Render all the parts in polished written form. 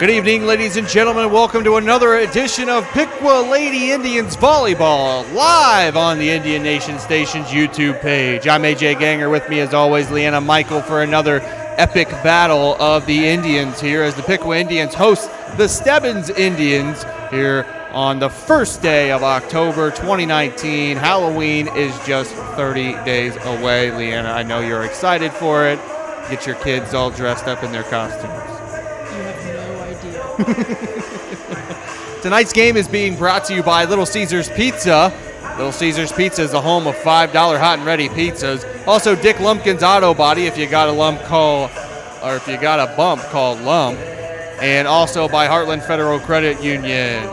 Good evening, ladies and gentlemen. Welcome to another edition of Piqua Lady Indians Volleyball, live on the Indian Nation Station's YouTube page. I'm AJ Ganger. With me, as always, Leanna Michael for another epic battle of the Indians here as the Piqua Indians host the Stebbins Indians here on the first day of October 2019. Halloween is just 30 days away. Leanna, I know you're excited for it. Get your kids all dressed up in their costumes. Tonight's game is being brought to you by Little Caesars Pizza. Little Caesars Pizza is the home of $5 hot and ready pizzas. Also, Dick Lumpkin's Auto Body. If you got a bump, call Lump. And also by Heartland Federal Credit Union.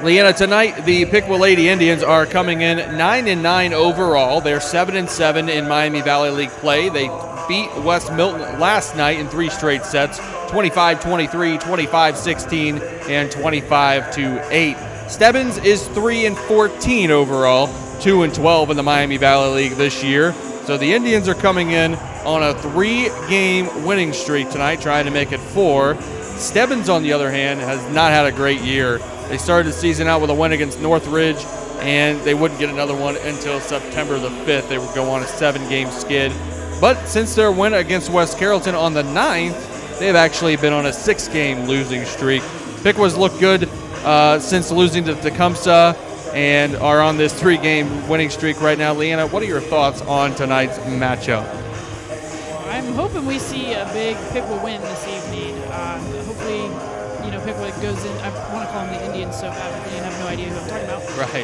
Leanna, tonight the Piqua Lady Indians are coming in 9-9 overall. They're 7-7 in Miami Valley League play. They beat West Milton last night in 3 straight sets, 25-23, 25-16, and 25-8. Stebbins is 3-14 overall, 2-12 in the Miami Valley League this year. So the Indians are coming in on a 3-game winning streak tonight, trying to make it 4. Stebbins, on the other hand, has not had a great year. They started the season out with a win against Northridge, and they wouldn't get another one until September the 5th. They would go on a 7-game skid. But since their win against West Carrollton on the 9th, they've actually been on a 6-game losing streak. Piqua's looked good since losing to Tecumseh and are on this 3-game winning streak right now. Leanna, what are your thoughts on tonight's matchup? I'm hoping we see a big Piqua win this evening. Hopefully, Piqua goes in. I want to call them the Indians so bad, but you have no idea who I'm talking about. Right.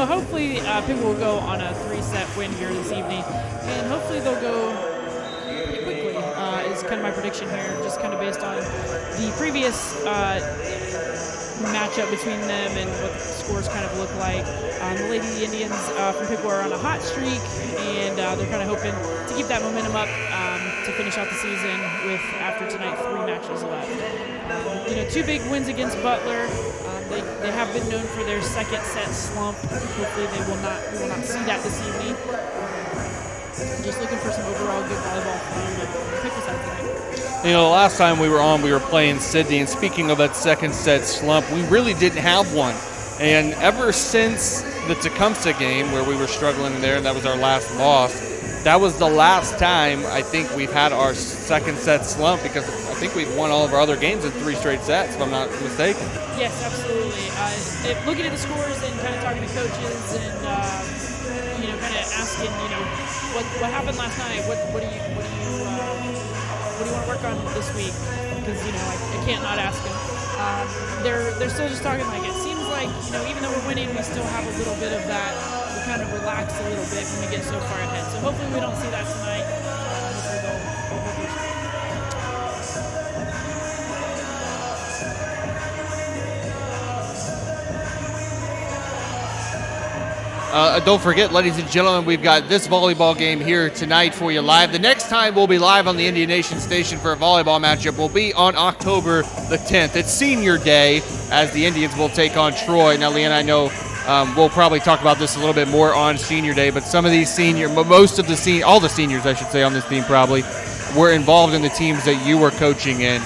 Hopefully, Piqua will go on a 3-set win here this evening, and hopefully they'll go pretty quickly. Is kind of my prediction here, just kind of based on the previous matchup between them and what the scores kind of look like. The Lady Indians from Piqua are on a hot streak, and they're kind of hoping to keep that momentum up to finish out the season with, after tonight, 3 matches left. 2 big wins against Butler. They have been known for their second set slump. Hopefully we will not see that this evening. Just looking for some overall good volleyball from the Piqua side tonight. The last time we were on, we were playing Sydney, and speaking of that second set slump, we really didn't have one. And ever since the Tecumseh game, where we were struggling there, and that was our last loss, that was the last time I think we've had our second set slump, because I think we've won all of our other games in 3 straight sets, if I'm not mistaken. Yes, absolutely. Looking at the scores and kind of talking to coaches and kind of asking, what happened last night? What do you want to work on this week? Because I can't not ask them. They're still just talking like it seems like even though we're winning, we still have a little bit of that. We kind of relax a little bit when we get so far ahead. So hopefully we don't see that tonight. Hopefully they'll Don't forget, ladies and gentlemen, we've got this volleyball game here tonight for you live. The next time we'll be live on the Indian Nation Station for a volleyball matchup will be on October the 10th. It's senior day as the Indians will take on Troy. Now, Leanna, I know we'll probably talk about this a little bit more on senior day, but some of these all the seniors, I should say, on this team probably were involved in the teams that you were coaching in.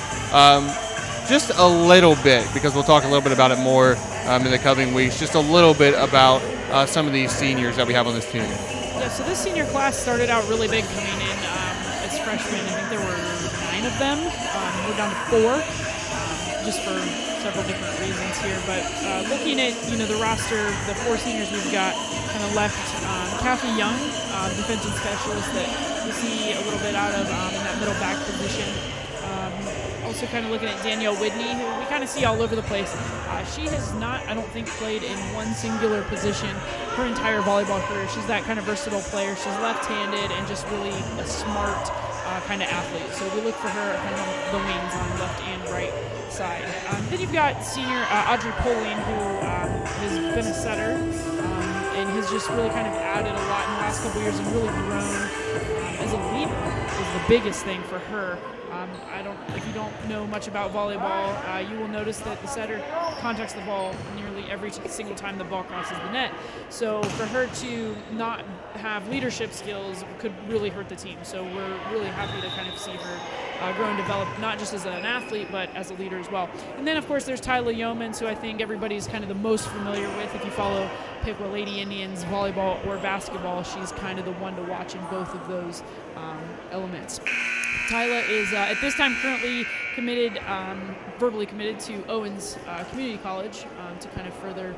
Just a little bit, because we'll talk a little bit about it more in the coming weeks, just a little bit about some of these seniors that we have on this team. Yeah, so this senior class started out really big coming in as freshmen. I think there were 9 of them. We're down to 4, just for several different reasons here. But looking at the roster, the 4 seniors we've got kind of left. Kathy Young, defensive specialist that we see a little bit out of in that middle back position. Also kind of looking at Danielle Whitney, who we kind of see all over the place. She has not, I don't think, played in one singular position her entire volleyball career. She's that kind of versatile player. She's left-handed and just really a smart kind of athlete. So we look for her kind of on the wings on left and right side. Then you've got senior Audrey Poling, who has been a setter and has just really kind of added a lot in the last couple years and really grown as a leader is the biggest thing for her. If you don't know much about volleyball, you will notice that the setter contacts the ball nearly every single time the ball crosses the net. So for her to not have leadership skills could really hurt the team. So we're really happy to kind of see her grow and develop, not just as an athlete, but as a leader as well. And then, of course, there's Tyla Yeomans, who I think everybody's kind of the most familiar with. If you follow Piqua Lady Indians volleyball or basketball, she's kind of the one to watch in both of those elements. Tyla is, at this time, currently committed, verbally committed to Owens Community College to kind of further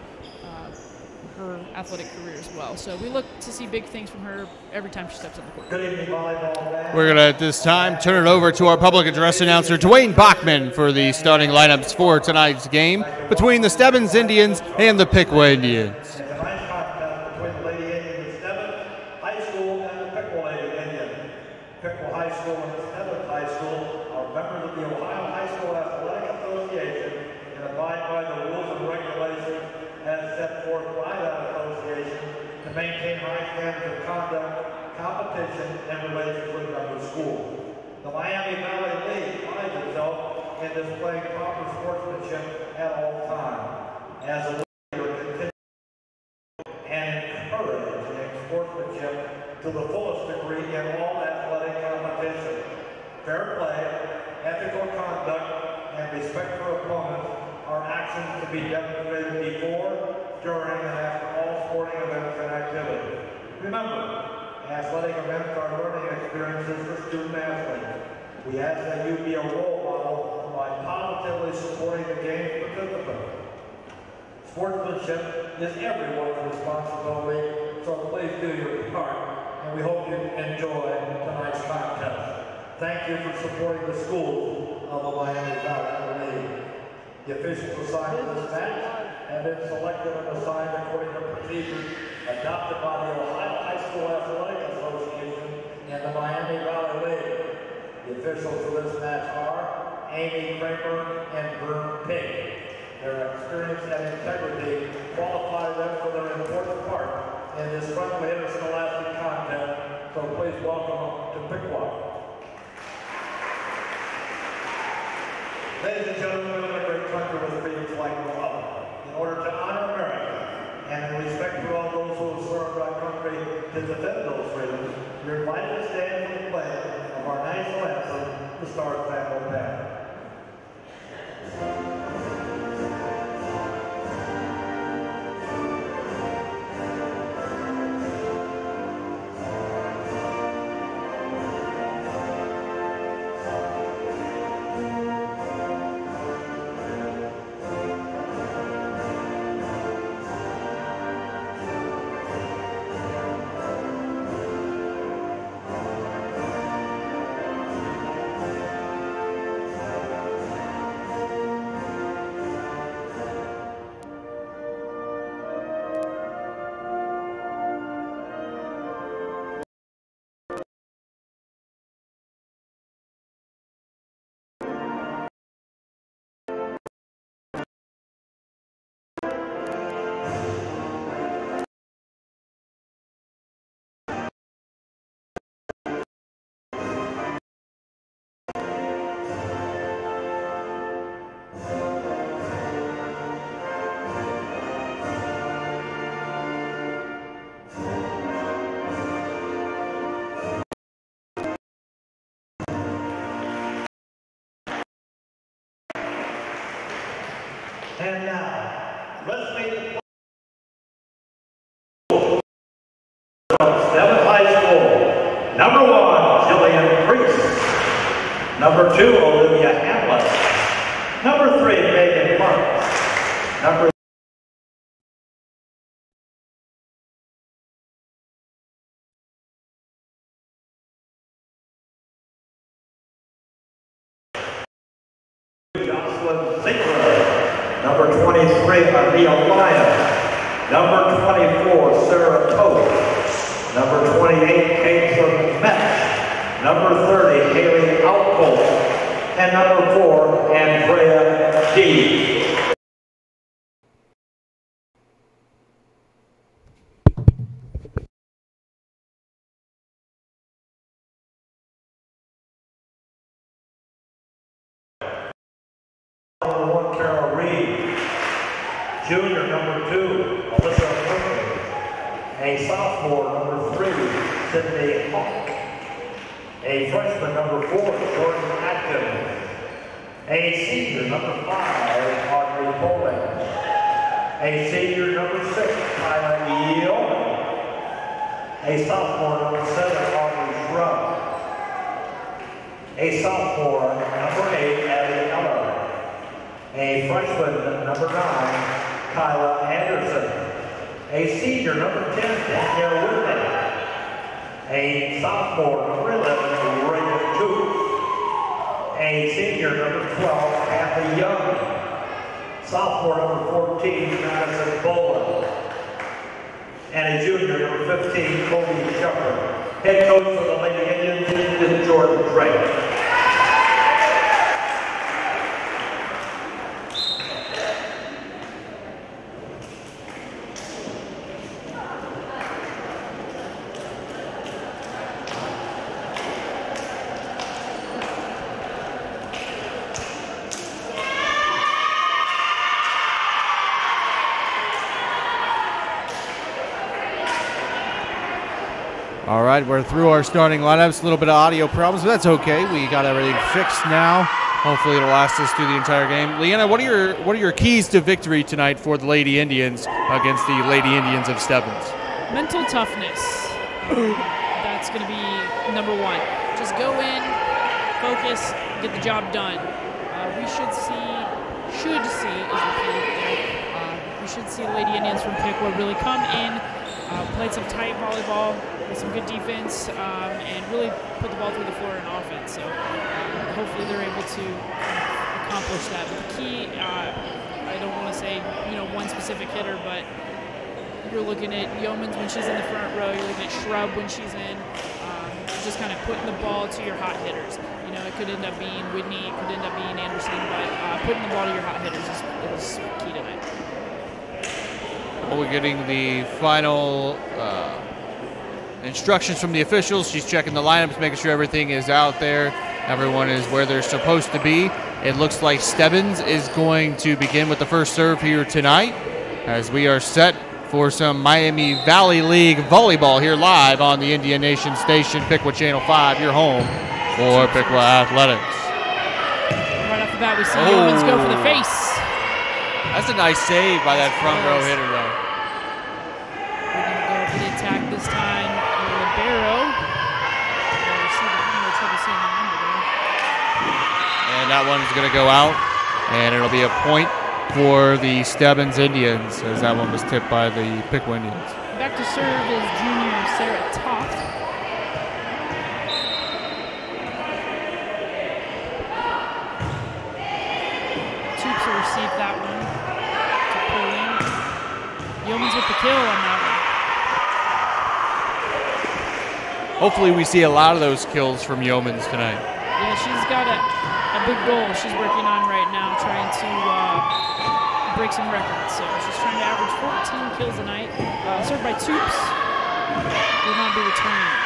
her athletic career as well. So we look to see big things from her every time she steps on the court. Good evening, volleyball. We're going to, at this time, turn it over to our public address announcer, Dwayne Bachman, for the starting lineups for tonight's game between the Stebbins Indians and the Piqua Indians. Tonight's contest between the Lady Indians of Stebbins High School and the Piqua Lady Indians. Piqua High School and Stebbins High School are members of the Ohio High School Athletic Association and abide by the rules and regulations as set forth by that association to maintain high standards of conduct, competition, and relations with member schools. The Miami Valley League prides itself in displaying proper sportsmanship at all times. As a leader, continue and encourage sportsmanship to the fullest degree in all athletic competition. Fair play, ethical conduct, and respect for opponents are actions to be demonstrated before, during, and after all sporting events and activities. Remember, athletic events are learning experiences for student athletes. We ask that you be a role model by positively supporting the game's participants. Sportsmanship is everyone's responsibility, so please do your part, and we hope you enjoy tonight's contest. Thank you for supporting the schools of the Miami Valley League. The officials assigned to this match have been selected and assigned according to procedures adopted by the Ohio High School Athletic Association and the Miami Valley League. The officials for this match are Amy Kramer and Vern Pig. Their experience and integrity qualify them for their important part in this friendly interscholastic contest, so please welcome to Piqua. Ladies and gentlemen, we live in a great country with freedoms like no other. In order to honor America and in respect for all those who have served our country to defend those freedoms, you're invited to stand for the pledge of our national anthem, the Star Spangled Banner. And now, let's meet the Stebbins High School. Number 1, Jillian Priest. Number 2, Olivia Hamlet. Number 3, Megan Marks. Number Jocelyn Singer. Number 23, Arnea Lyons. Number 24, Sarah Toth. Number 28, Caitlin Metz. Number 30, Haley Outpost. And number 4, Andrea D. Junior number 2, Alyssa Murphy. A sophomore number 3, Sydney Hawk. A freshman number 4, Jordan Atkins. A senior number 5, Audrey Poland. A senior number 6, Kyla Yeoman. A sophomore number 7, Audrey Shrub. A sophomore number 8, Abby Eller. A freshman number 9, Kyla Anderson. A senior number 10, Danielle Whitney. A sophomore number 11, Reagan Toots. A senior number 12, Kathy Young. Sophomore number 14, Madison Boland. And a junior number 15, Cody Shepard. Head coach for the Lady Indians is Jordan Drake. All right, we're through our starting lineups. A little bit of audio problems, but that's okay. We got everything fixed now. Hopefully, it'll last us through the entire game. Leanna, what are your keys to victory tonight for the Lady Indians against the Lady Indians of Stebbins? Mental toughness. That's going to be number 1. Just go in, focus, get the job done. We should see the Lady Indians from Piqua really come in, played some tight volleyball with some good defense, and really put the ball through the floor in offense. So hopefully they're able to accomplish that. But the key, I don't want to say one specific hitter, but you're looking at Yeomans when she's in the front row. You're looking at Shrub when she's in. Just kind of putting the ball to your hot hitters. It could end up being Whitney, it could end up being Anderson, but putting the ball to your hot hitters is key tonight. Well, we're getting the final instructions from the officials. She's checking the lineups, making sure everything is out there. Everyone is where they're supposed to be. It looks like Stebbins is going to begin with the first serve here tonight, as we are set for some Miami Valley League volleyball here live on the Indian Nation station, Piqua Channel 5, your home for Piqua Athletics. Right off the bat, we see Yeomans go for the face. That's a nice save by that front row hitter, though. We're going to go for the attack this time. Libero. And that one's going to go out, and it'll be a point for the Stebbins Indians, as that one was tipped by the Piqua Indians. Back to serve is junior Sarah Toth. Toops will receive that one to pull in. Yeomans with the kill on that one. Hopefully we see a lot of those kills from Yeomans tonight. Yeah, she's got a big goal she's working on right now, trying to break some records. So she's trying to average 14 kills a night. Served by Toops. Will not be returning.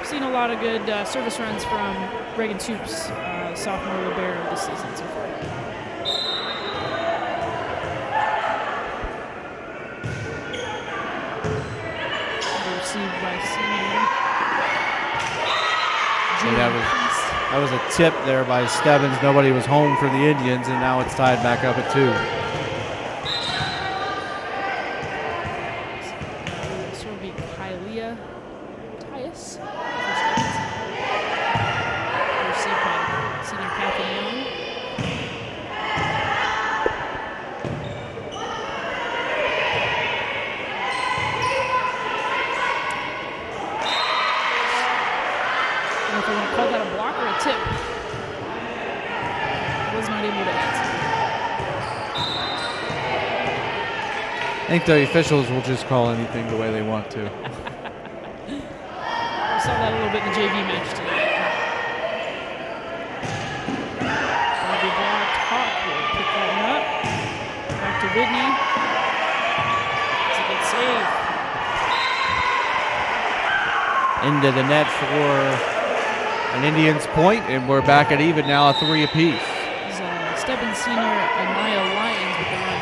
I've seen a lot of good service runs from Reagan Toops, sophomore libero this season so far. Received by senior. That was a tip there by Stebbins. Nobody was home for the Indians, and now it's tied back up at 2. This will be Kylia Tyus. Received by senior Kathy Young. I don't know if I want to call that a block or a tip. I was not able to answer. I think the officials will just call anything the way they want to. We saw that a little bit in the JV match tonight. Bobby blocked. Hawk will pick that one up. Back to Whitney. It's a good save. Into the net for an Indians point, and we're back at even now, a 3 apiece. Stebbins senior Anaya Lyons with the run.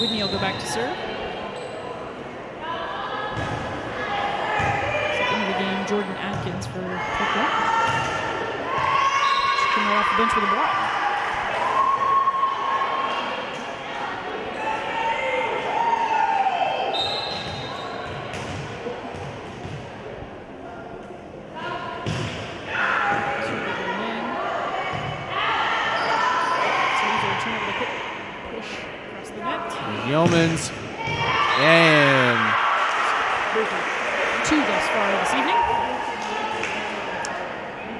Whitney will go back to serve. Second of the game, Jordan Atkins for Piqua. She came right off the bench with a block. Yeomans and 2 thus far this evening.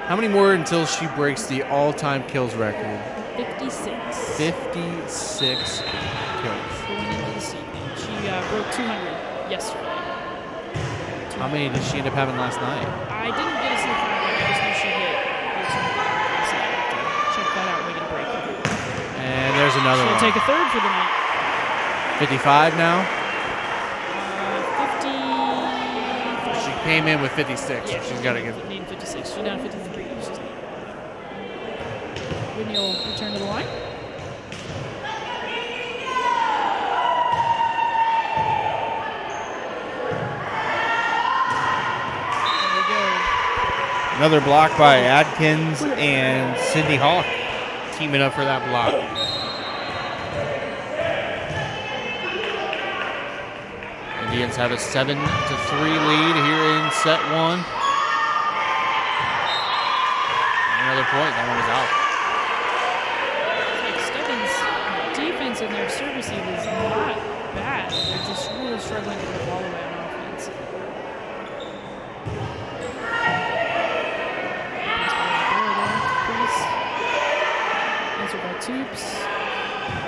how many more until she breaks the all-time kills record? 56. 56 kills. Going into this evening. She broke 200 yesterday. How many did she end up having last night? I didn't get to see the final. I just knew she hit 200 last night. Check that out when we get a break. And there's another She'll one. take a third for the night. 55 now? 50. She came in with 56, Yeah, so she's got to get. Need 56. She's down 53. Whitney will return to the line. There we go. Another block by Adkins and Sydney Hawk teaming up for that block. Indians have a 7-3 lead here in set 1. Another point, that one is out. Like Stebbins' defense and their service is not bad. They're just really struggling to put the ball away on offense. Answered by Toops.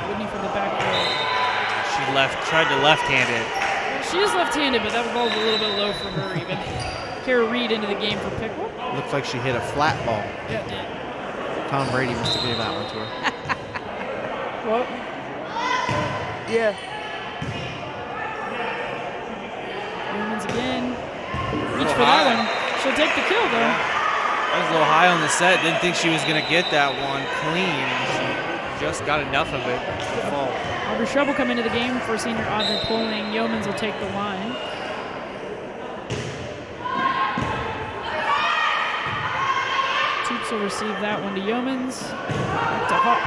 Whitney from the back row. She tried to left-hand it. She is left-handed, but that ball was a little bit low for her even. Kara Reed into the game for Piqua. Looks like she hit a flat ball. Yeah, it did. Tom Brady must have gave that one to her. What? Yeah. Women's again. Reach for that one. She'll take the kill, though. That was a little high on the set. Didn't think she was going to get that one clean. She just got enough of it to fall. Aubrey Shrubb will come into the game for senior Audrey Poling. Yeomans will take the line. Toops will receive that one to Yeomans. Back to Hawk.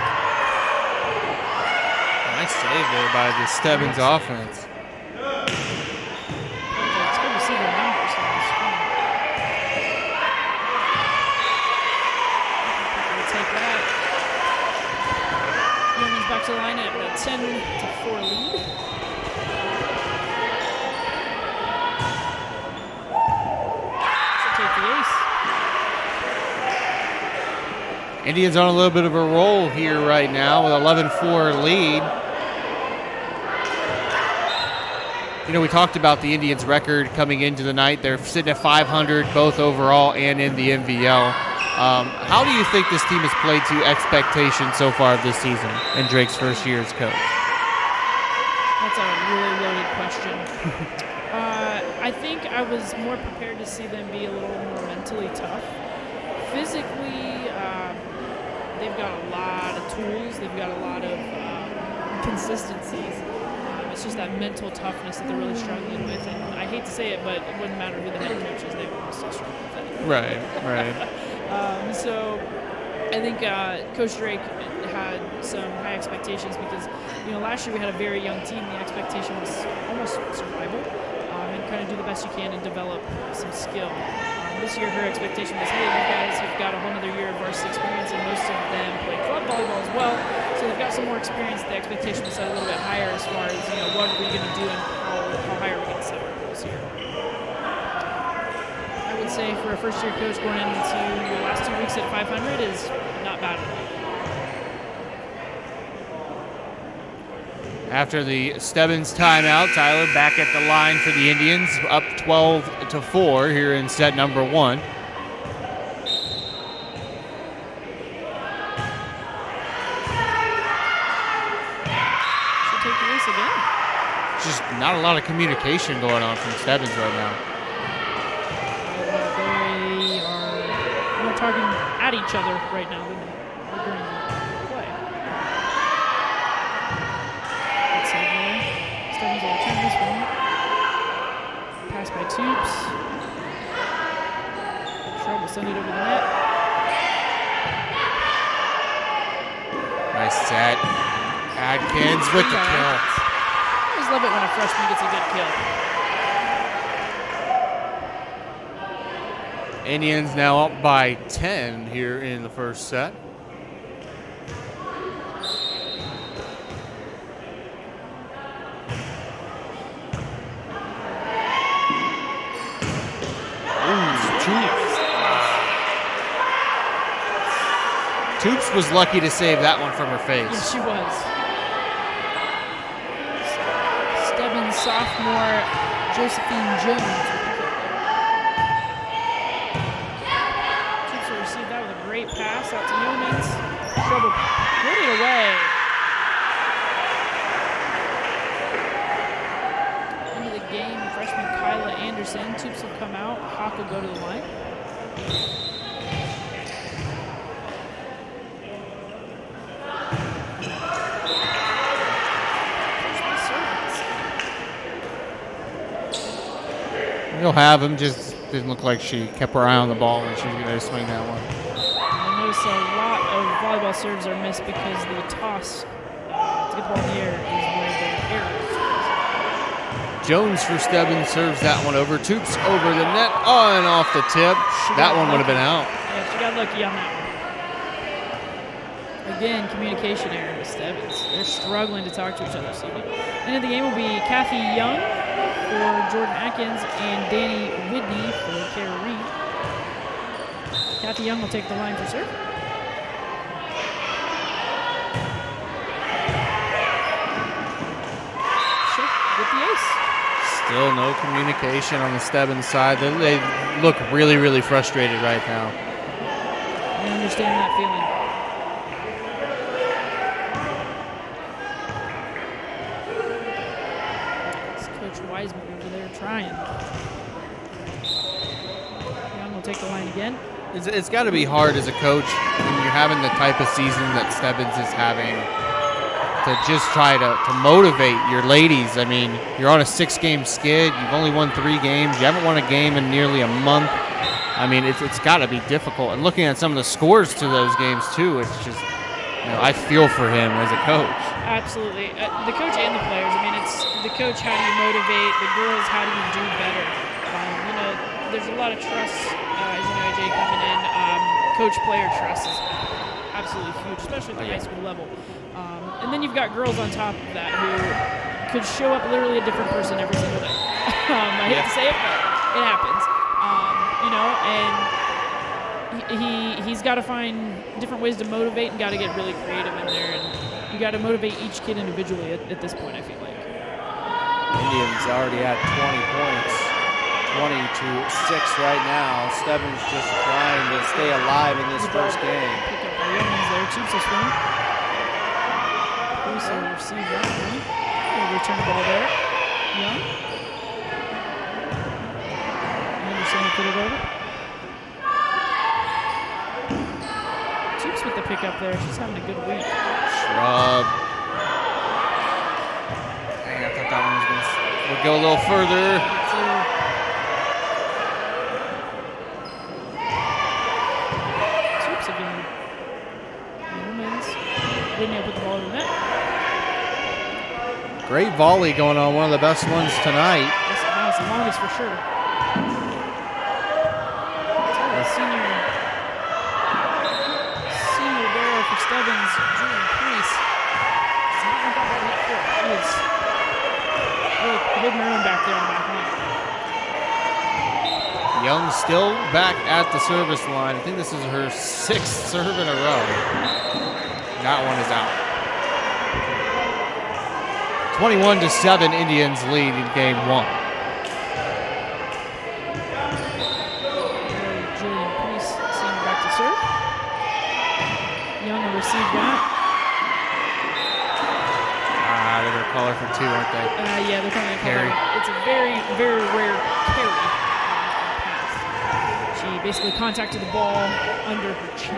Nice save there by the Stebbins offense. It's good to see the numbers on the screen. We'll take that. Yeomans back to the line at a 10-4 lead. She'll take the ace. Indians on a little bit of a roll here right now with 11-4 lead. You know, we talked about the Indians' record coming into the night. They're sitting at 500 both overall and in the MVL. How do you think this team has played to expectations so far this season in Drake's first year as coach? That's a really loaded question. I think I was more prepared to see them be a little more mentally tough. Physically, they've got a lot of tools. They've got a lot of consistencies. It's just that mental toughness that they're really struggling with. And I hate to say it, but it wouldn't matter who the head coach is, they would still struggle with it. Right. So I think Coach Drake had some high expectations because, you know, last year we had a very young team. The expectation was almost survival and kind of do the best you can and develop some skill. This year her expectation was, hey, you guys have got a whole other year of varsity experience, and most of them play club volleyball as well. So they've got some more experience. The expectation was set a little bit higher as far as, you know, what are we going to do and how high are we going to set our goals here. I would say for a first-year coach going into the last 2 weeks at 500 is not bad at all. After the Stebbins timeout, Tyler back at the line for the Indians, up 12-4 here in set number 1. She'll take the ace again. Just not a lot of communication going on from Stebbins right now. They are more talking at each other right now than during the play. Good save there. Stebbins will return this one. Pass by Tubes. Shrub will send it over the net. Nice set. Adkins with the kill. I always love it when a freshman gets a good kill. Indians now up by 10 here in the first set. Toops was lucky to save that one from her face. Yes, she was. Stebbins sophomore Josephine Jones. Toops will receive that with a great pass out to Newmans. Trouble put it away. Into the game, freshman Kyla Anderson. Toops will come out. Hawk will go to the line. You'll have him, just didn't look like she kept her eye on the ball when she was going to swing that one. I notice a lot of volleyball serves are missed because the toss to get the ball in the air is where the error is. Jones for Stebbins serves that one over. Toops over the net, and off the tip. That one would have been out. Yeah, she got lucky on that one. Again, communication error with Stebbins. They're struggling to talk to each other this evening. End of the game will be Kathy Young for Jordan Atkins and Danny Whitney for Kara Reed. Kathy Young will take the line for serve. Sure, with the ace. Still no communication on the Stebbins side. They look really, really frustrated right now. I understand that feeling. Wiseman over there trying. Young will take the line again. It's got to be hard as a coach when you're having the type of season that Stebbins is having to just try to motivate your ladies. I mean, you're on a 6-game skid. You've only won 3 games. You haven't won a game in nearly a month. I mean, it's got to be difficult. And looking at some of the scores to those games, too, it's just, I feel for him as a coach. Absolutely. The coach and the players. I mean, it's the coach, how do you motivate? The girls, how do you do better? There's a lot of trust, as you know, AJ, coming in. Coach-player trust is absolutely huge, especially at the high school level. And then you've got girls on top of that who could show up literally a different person every single day. I hate to say it, but it happens. And he's got to find different ways to motivate and got to get really creative in there. And you got to motivate each kid individually at this point, I feel like. Indians already at 20 points. 20-6 right now. Stebbins just trying to stay alive in this first game. Pick up by Youngins there. Tubes will swing. Bruce will receive that one. He'll return the ball there. Young. Anderson will put it over. Tubes with the pickup there. She's having a good week. Shrub. Dang, I thought that one was going to go a little further. Tubes again. Newmans. Whitney will put the ball over the net. Great volley going on. One of the best ones tonight. Now it's the longest for sure. Senior bearer for Stebbins, Julian Priest. He is really holding her own back there on that line. Young still back at the service line. I think this is her 6th serve in a row. That one is out. 21-7, Indians lead in game 1. Julian Priest sending back to serve. Young will receive that. They're going to call her for 2, aren't they? Yeah, they're coming to call Carry. her. It's a very, very rare carry. She basically contacted the ball under her chin.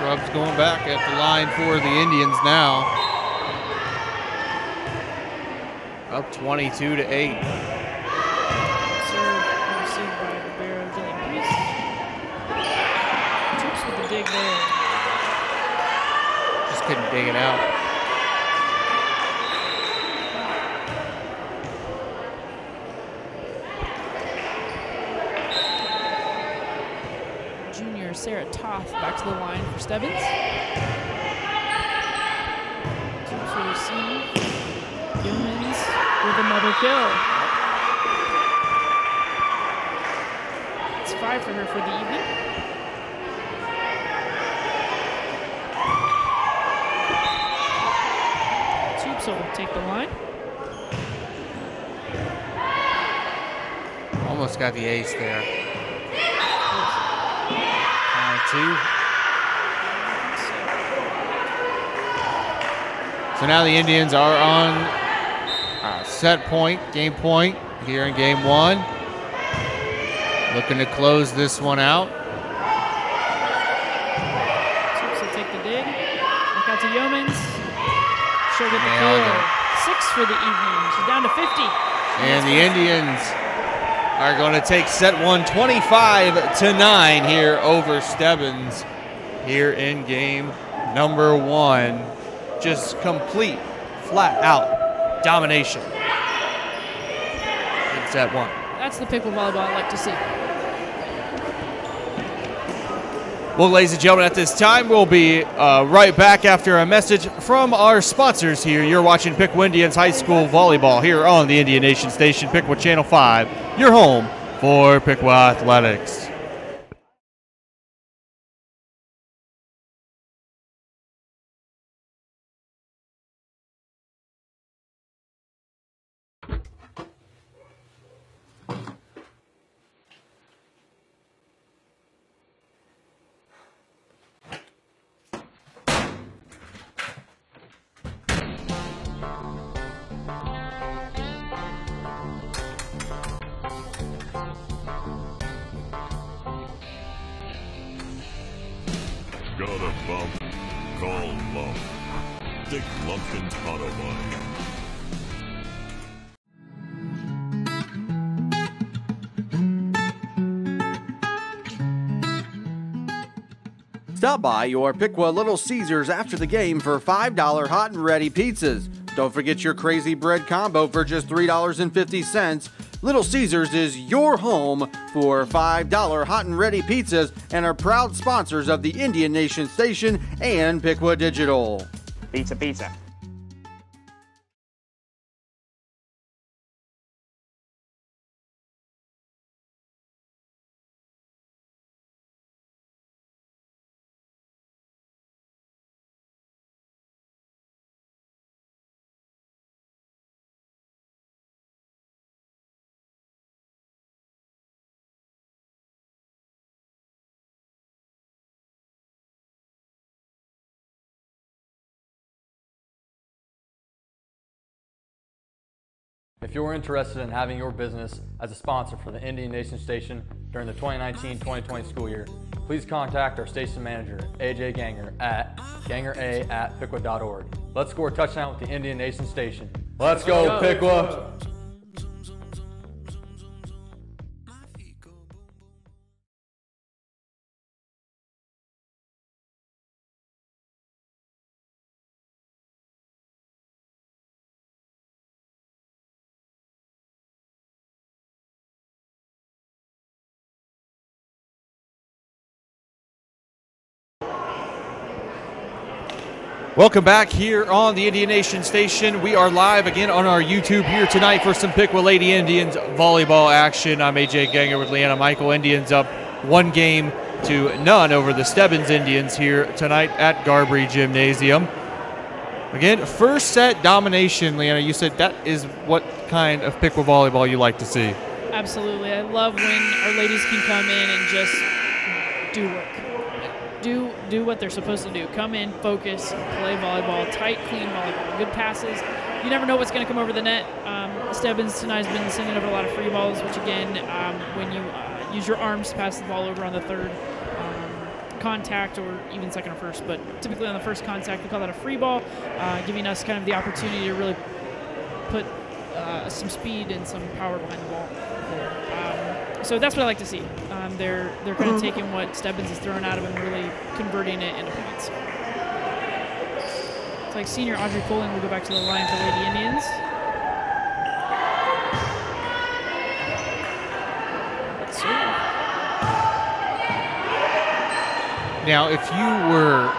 Scrubs going back at the line for the Indians now. Up 22-8. Serve received by Ribeiro, Dylan Priest. Toops with the dig there. Just couldn't dig it out. Junior Sarah Toth back to the line for Stebbins. Toops will receive. Yeomans with another kill. It's 5 for her for the evening. Toops will take the line. Almost got the ace there. 2. So now the Indians are on set point, game point here in game 1. Looking to close this one out. Toops will take the dig. Look out to Yeomans. She'll get the Nailed kill. it. 6 for the evening. She's down to 50. And the Indians are going to take set 1 25-9 here over Stebbins here in game number 1. Just complete, flat out domination in set 1. That's the Piqua volleyball I like to see. Well, ladies and gentlemen, at this time, we'll be right back after a message from our sponsors here. You're watching Piqua Indians High School Volleyball here on the Indian Nation Station, Piqua Channel 5, your home for Piqua Athletics. Got a bump? Call Lump. Dick Lumpkin's Autoline. Stop by your Piqua Little Caesars after the game for $5 hot and ready pizzas. Don't forget your crazy bread combo for just $3.50. Little Caesars is your home for $5 hot and ready pizzas and are proud sponsors of the Indian Nation Station and Piqua Digital. Pizza, pizza. If you're interested in having your business as a sponsor for the Indian Nation Station during the 2019-2020 school year, please contact our station manager, AJ Ganger, at gangera@piqua.org. Let's score a touchdown with the Indian Nation Station. Let's go, Piqua! Welcome back here on the Indian Nation Station. We are live again on our YouTube here tonight for some Piqua Lady Indians volleyball action. I'm AJ Ganger with Leanna Michael. Indians up 1-0 over the Stebbins Indians here tonight at Garbry Gymnasium. Again, first set domination, Leanna. You said that is what kind of Piqua volleyball you like to see. Absolutely. I love when our ladies can come in and just do work. Do what they're supposed to do. Come in, focus, play volleyball, tight, clean volleyball, good passes. You never know what's going to come over the net. Stebbins tonight has been sending over a lot of free balls, which again, when you use your arms to pass the ball over on the third, contact, or even second or first, but typically on the first contact, we call that a free ball, giving us kind of the opportunity to really put some speed and some power behind the ball. So that's what I like to see. They're kind of taking what Stebbins is throwing at them and really converting it into points. It's like senior Audrey Pullen will go back to the line for Lady Indians. Let's see. Now, if you were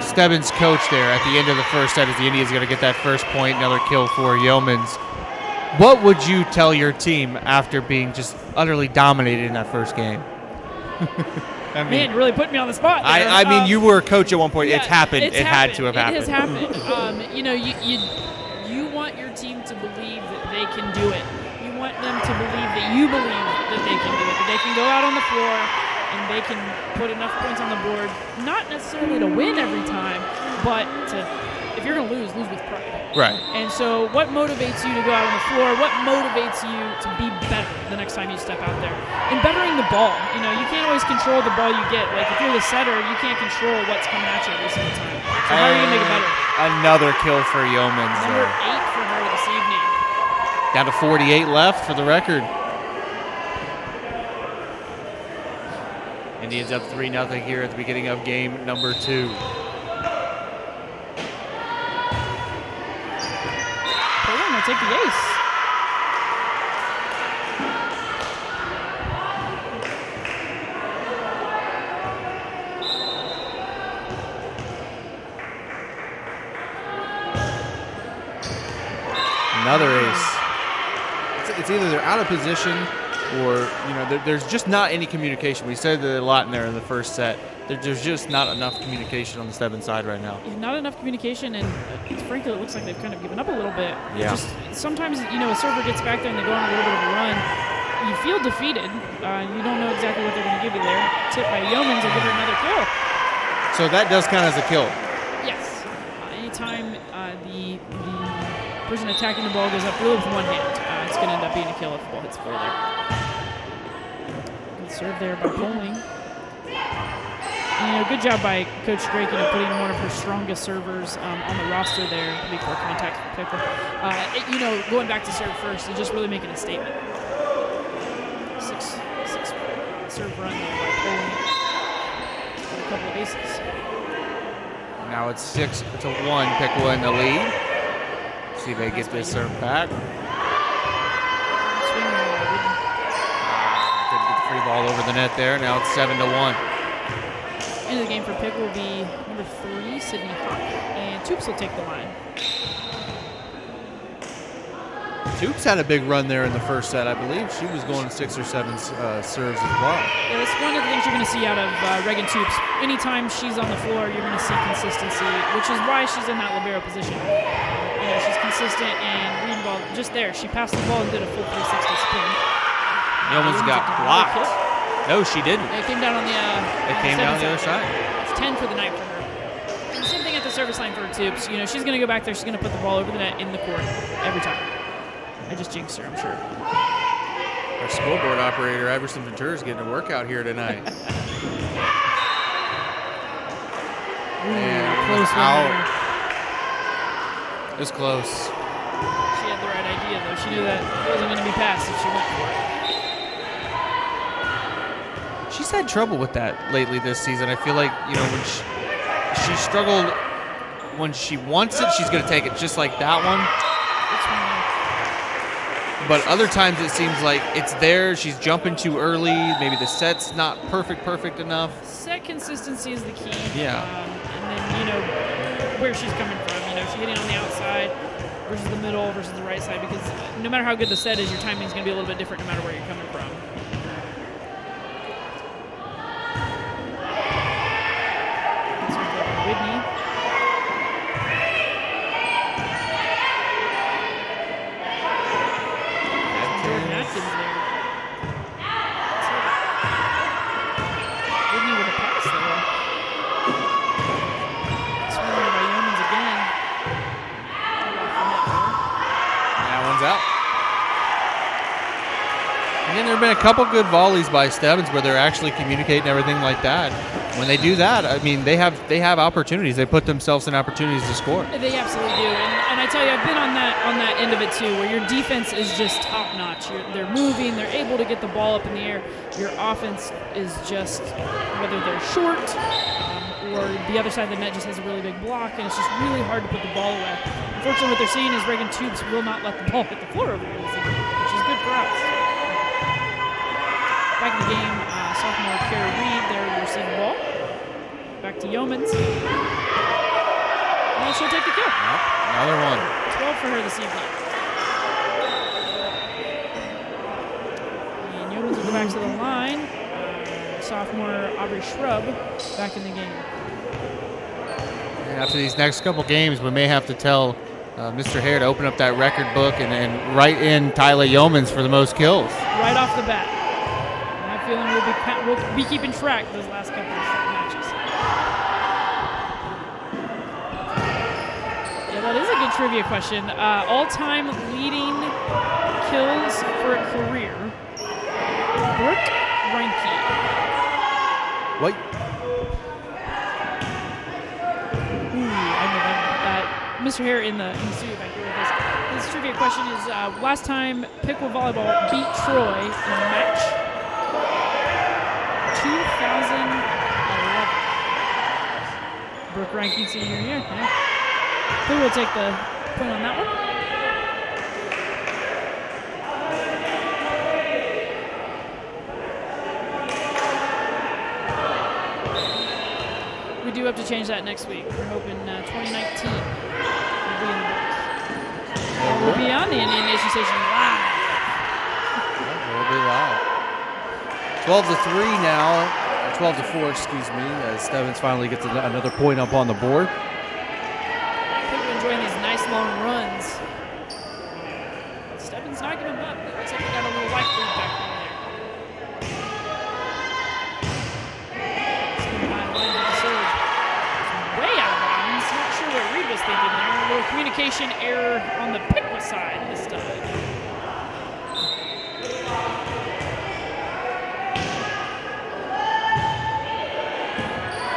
Stebbins' coach there at the end of the first set, as the Indians going to get that first point, another kill for Yeomans, what would you tell your team after being just utterly dominated in that first game? I mean, man, you really put me on the spot there. I mean, you were a coach at one point. Yeah, it's happened. It had to have happened. It has happened. You know, you want your team to believe that they can do it. You want them to believe that you believe that they can do it, that they can go out on the floor and they can put enough points on the board, not necessarily to win every time, but to, if you're going to lose with pride. Right. And so what motivates you to go out on the floor? What motivates you to be better the next time you step out there? And bettering the ball. You know, you can't always control the ball you get. Like, if you're the setter, you can't control what's coming at you every single time. So how are you going to make it better? Another kill for Yeomans. Number 8 for her this evening. Down to 48 left for the record. Indians up 3-0 here at the beginning of game number 2. Pulling will take the ace. Another ace. It's either they're out of position or, you know, there's just not any communication. We said that a lot in there in the first set. There's just not enough communication on the Stebbins side right now. Not enough communication, and frankly, it looks like they've kind of given up a little bit. Yeah. Just sometimes, you know, a server gets back there and they go on a little bit of a run. You feel defeated. You don't know exactly what they're going to give you there. Tip by Yeomans will give her another kill. So that does count as a kill. Yes. Anytime the person attacking the ball goes up really with one hand, it's going to end up being a kill if the ball hits the floor there. Good serve there by Poling. And, you know, good job by Coach Drake, you know, putting one of her strongest servers on the roster there before contact with Piqua. You know, going back to serve first and just really making a statement. Six serve run there by Poling. A couple of aces. Now it's 6-1, Piqua in the lead. See if they get this serve back. Couldn't get the free ball over the net there. Now it's 7-1. End of the game for Piqua will be number 3, Sydney Hawk, and Toops will take the line. Toops had a big run there in the first set. I believe she was going 6 or 7 serves as well. Yeah, that's one of the things you're going to see out of Reagan Toops. Anytime she's on the floor, you're going to see consistency, which is why she's in that libero position. You know, she's consistent and reading the ball just there. She passed the ball and did a full 360 spin. Yeomans got blocked. No, she didn't. It came down on the it came down the other side. It's 10 for the night for her. And the same thing at the service line for Toops. You know, she's going to go back there. She's going to put the ball over the net in the court every time. I just jinxed her, I'm sure. Our scoreboard operator, Iverson Ventura, is getting a workout here tonight. And close out. It was close. She had the right idea, though. She knew that it wasn't going to be passed if she went for it. She's had trouble with that lately this season. I feel like, you know, when she struggled when she wants it, she's going to take it just like that one. But other times it seems like it's there, she's jumping too early, maybe the set's not perfect enough. Set consistency is the key. Yeah. And then, you know, where she's coming from. You know, she's hitting on the outside versus the middle versus the right side, because no matter how good the set is, your timing is going to be a little bit different no matter where you're coming from. Whitney. And then there have been a couple good volleys by Stebbins where they're actually communicating everything like that. when they do that, I mean, they have opportunities. They put themselves in opportunities to score. They absolutely do, and I tell you, I've been on that end of it too, where your defense is just top notch. They're moving, they're able to get the ball up in the air. Your offense is just, whether they're short or the other side of the net just has a really big block, and it's just really hard to put the ball away. Unfortunately, what they're seeing is Reagan Tubes will not let the ball hit the floor over here this evening, which is good for us. Back in the game, sophomore Kara Reed there to receive the ball. Back to Yeomans. And she'll take the kill. Another one. 12 for her this evening. And Yeomans will go back to the line. Sophomore Aubrey Shrub back in the game. And after these next couple games, we may have to tell Mr. Hare to open up that record book and write in Tyler Yeomans for the most kills. Right off the bat. I have a feeling we'll be keeping track those last couple of matches. Yeah, that is a good trivia question. All-time leading kills for a career. Brooke Reinke. What? I know that. Mr. Hare in the studio back here with us. This trivia question is, last time Piqua Volleyball beat Troy in a match? 2011. Brooke Reinke senior year. Yeah. Who will take the point on that one? We do have to change that next week. We're hoping 2019 will be in the books. We'll be on the Indian Nation Station live. We'll be live. 12-3 now. 12-4, excuse me, as Stebbins finally gets another point up on the board. People enjoying these nice long runs. Stebbins not giving up. Looks like we got a little life lead back there. Thinking there. A little communication error on the Piqua side this time.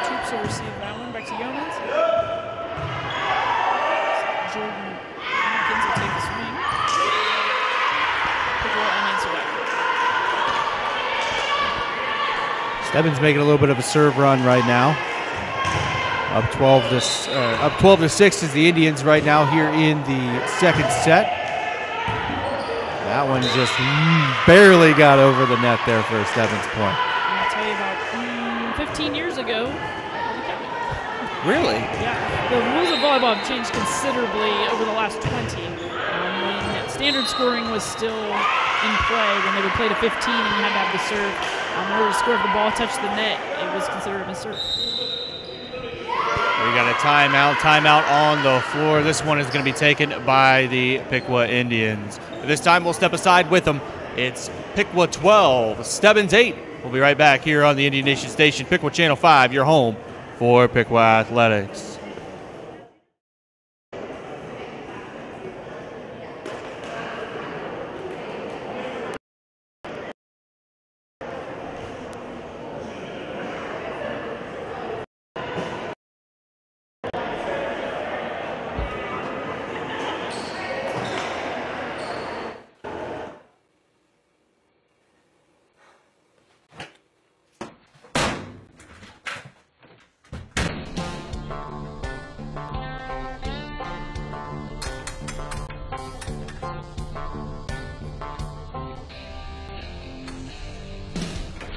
Troops will receive that one. Back to Yeomans. Jordan Hopkins will take the swing. Piqua will unanswer that. Stebbins making a little bit of a serve run right now. Up 12-6 is the Indians right now here in the second set. That one just barely got over the net there for a Stebbins point. I'll tell you about 15 years ago. Really? Yeah. The rules of volleyball have changed considerably over the last 20. When standard scoring was still in play, when they would play to 15 and you had to have the serve, in order to score if the ball touched the net, it was considered a misserve. We got a timeout on the floor. This one is going to be taken by the Piqua Indians. This time we'll step aside with them. It's Piqua 12, Stebbins 8. We'll be right back here on the Indian Nation Station, Piqua Channel 5, your home for Piqua Athletics.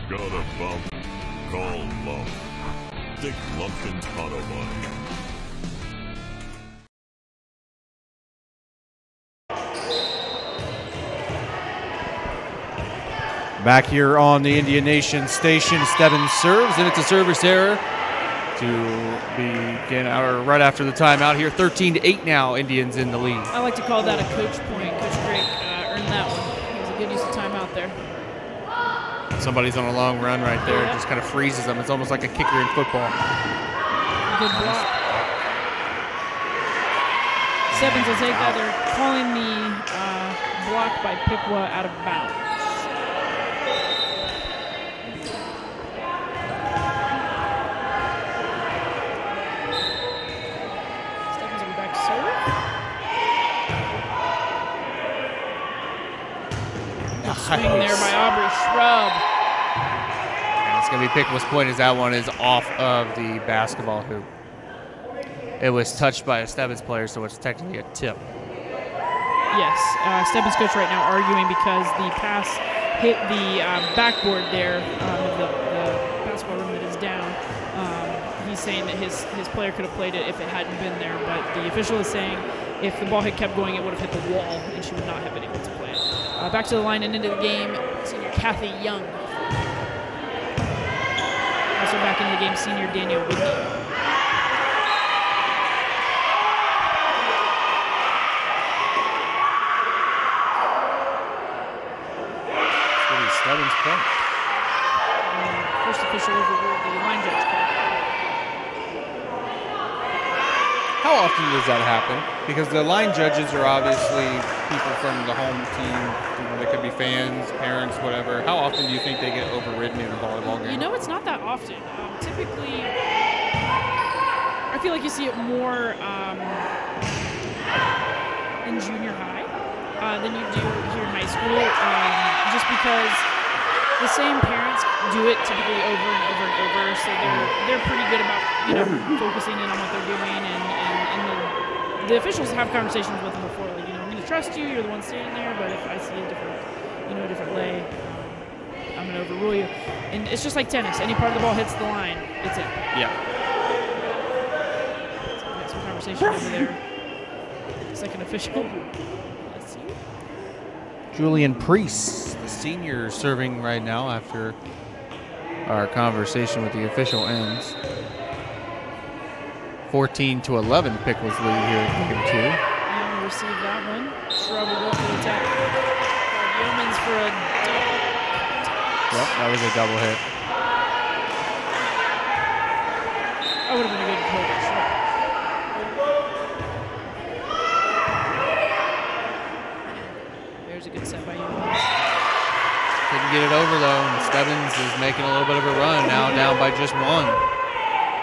Got a bump, call lump. Dick Lumpkin's Autobody. Back here on the Indian Nation Station, Stebbins serves, and it's a service error to begin right after the timeout here. 13-8 now, Indians in the lead. I like to call that a coach point. Coach Drake earned that one. It was a good use of timeout there. Somebody's on a long run right there. It just kind of freezes them. It's almost like a kicker in football. Good block. Stebbins will take that. They're calling the block by Piqua out of bounds. swing there by Aubrey Shrub. And it's going to be Piqua's point as that one is off of the basketball hoop. It was touched by a Stebbins player, so it's technically a tip. Yes, Stebbins coach right now arguing because the pass hit the backboard there of the basketball room that is down. He's saying that his player could have played it if it hadn't been there, but the official is saying if the ball had kept going, it would have hit the wall, and she would not have been able to play it. Back to the line and into the game, senior Kathy Young. Also back into the game, senior Daniel Whitney. Stebbins point. First official overruled the line judge call. How often does that happen? Because the line judges are obviously people from the home team. They could be fans, parents, whatever. How often do you think they get overridden in a volleyball game? You know, it's not that often. Typically, I feel like you see it more in junior high than you do here in high school, just because the same parents do it typically over and over and over, so they're pretty good about focusing in on what they're doing, and the officials have conversations with them before, like, I'm going to trust you, you're the one standing there, but if I see a different lay, I'm going to overrule you. And it's just like tennis. Any part of the ball hits the line, it's in. Yeah. So we got some conversation over there. Second official. Let's see. Julian Priest, the senior, serving right now after our conversation with the official ends. 14-11, Piqua's lead here at game 2. And receive that one. Shrub will go for the attack. Yeomans for a double. Yep, that was a double hit. That would have been a good goal by Shrub. There's a good set by Yeomans. Couldn't get it over though, and Stebbins is making a little bit of a run, now down by just 1.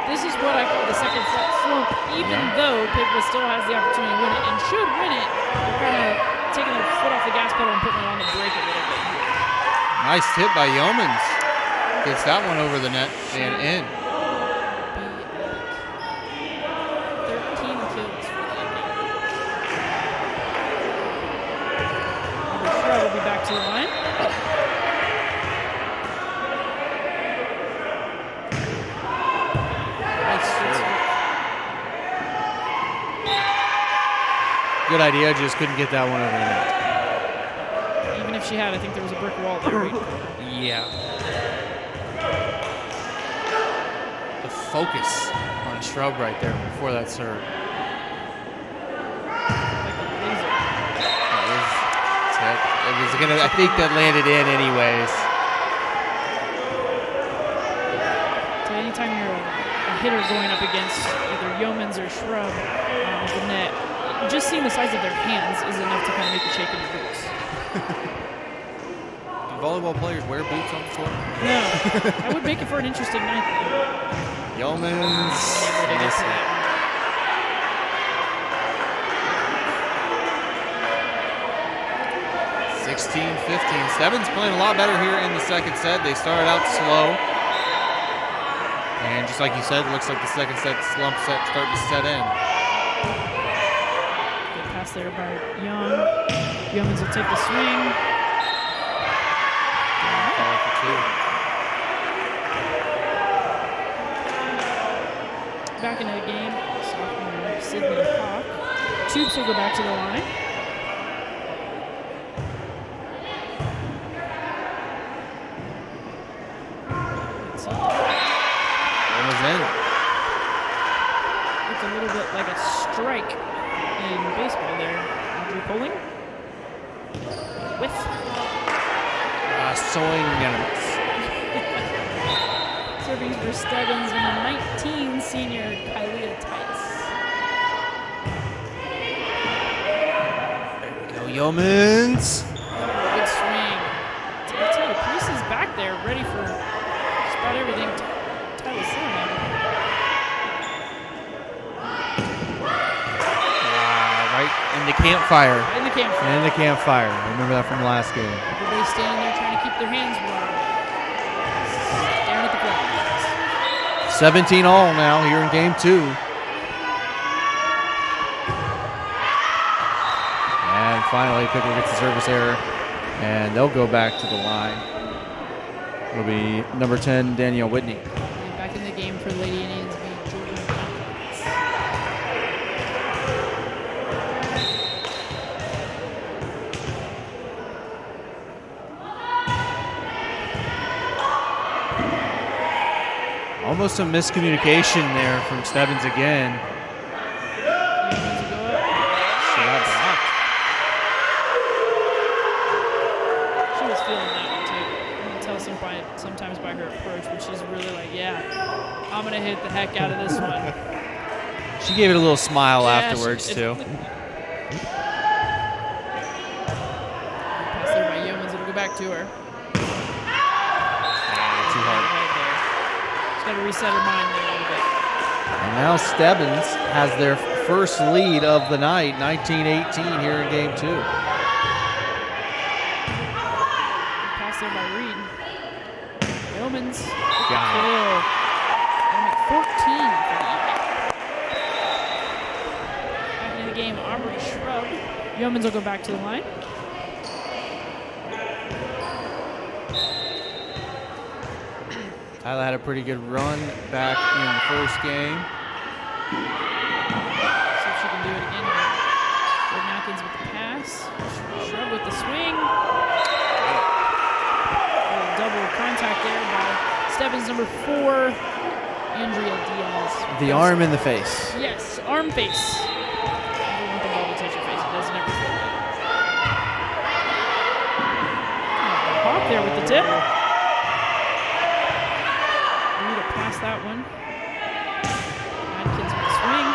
This is what I call the second set slump, even though Piqua still has the opportunity to win it and should win it. They're kind of taking their foot off the gas pedal and putting it on the brake a little bit here. Nice tip by Yeomans. Gets that one over the net and in. 13 kills for the Indians. Shrub will be back to the line. Good idea, just couldn't get that one over the net. Even if she had, I think there was a brick wall there. Right? Yeah. The focus on Shrub right there before that serve. Like a laser. It was gonna, I think that landed in anyways. So anytime you're a hitter going up against either Yeomans or Shrub on the net, just seeing the size of their hands is enough to kind of make you shake in your boots. Do volleyball players wear boots on the court? No. That would make it for an interesting night. Yeomans. 16-15. Stebbins playing a lot better here in the second set. They started out slow. And just like you said, it looks like the second set slump set starting to set in. Good pass there by Young. Yeomans will take the swing. Call for 2. Back into the game, sophomore Sydney Hawk. Tubes will go back to the line. It's a little bit like a strike in baseball there. Andrew Poling. With. Swing Yeomans. Serving for Stebbins and a 19 senior Kylia Tice. There we go, Yeomans. Good swing. I tell you, Priest is back there, ready for just about everything Tice in. Right in In the campfire. In the campfire. In the campfire. I remember that from last game. Everybody's standing there trying to keep their hands warm. Staring at the crowd. 17 all now here in game 2. And finally, Piqua gets the service error, and they'll go back to the line. It'll be number 10, Danielle Whitney. Back in the game for Lady Indians. Almost some miscommunication there from Stebbins again. She got blocked. She was feeling that one too. You can tell sometimes by her approach, but she's really like, yeah, I'm going to hit the heck out of this one. She gave it a little smile afterwards too. Pass there by Yeomans. It'll go back to her. Too hard. Got to reset her mind there a little bit. And now Stebbins has their first lead of the night, 19-18 here in game 2. Pass there by Reed. Yeomans. Got it. Kill. And at 14 for the evening. Back into the game, Aubrey Shrub. Yeomans will go back to the line. Tyler had a pretty good run back in the first game. See if she can do it again here. Jordan Atkins with the pass. Shrub with the swing. Double contact there by Stebbins, number 4, Andrea Diaz. The arm in the face. Yes, arm face. I don't want the ball to touch your face. It doesn't ever feel good. Hawk there with the tip. Pass that one. Atkins with the swing.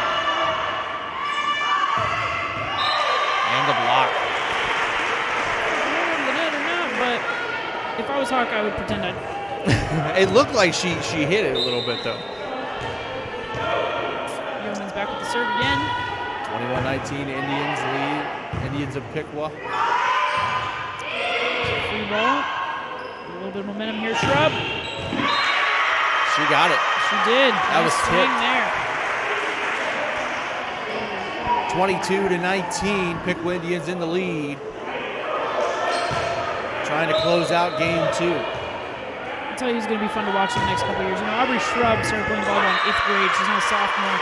And the block. I don't know the net or not, but if I was Hawk, I would pretend I'd. It looked like she hit it a little bit though. Yeoman's back with the serve again. 21-19 Indians lead. Indians of Piqua. Free ball. A little bit of momentum here. Shrub. She got it. She did. That was swing tipped. there. 22-19, Piqua Indians in the lead. Trying to close out game 2. I'll tell you who's going to be fun to watch in the next couple of years. You know, Aubrey Shrub started playing volleyball in 8th grade. She's now a sophomore.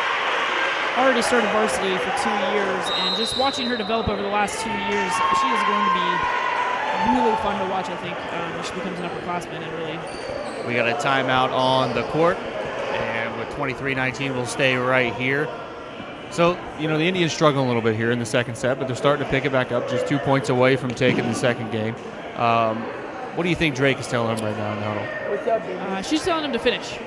Already started varsity for 2 years, and just watching her develop over the last 2 years, she is going to be really fun to watch, I think, when she becomes an upperclassman and really. We got a timeout on the court, and with 23-19, we'll stay right here. So, you know, the Indians struggling a little bit here in the second set, but they're starting to pick it back up, just 2 points away from taking the second game. What do you think Drake is telling him right now in the huddle? She's telling him to finish.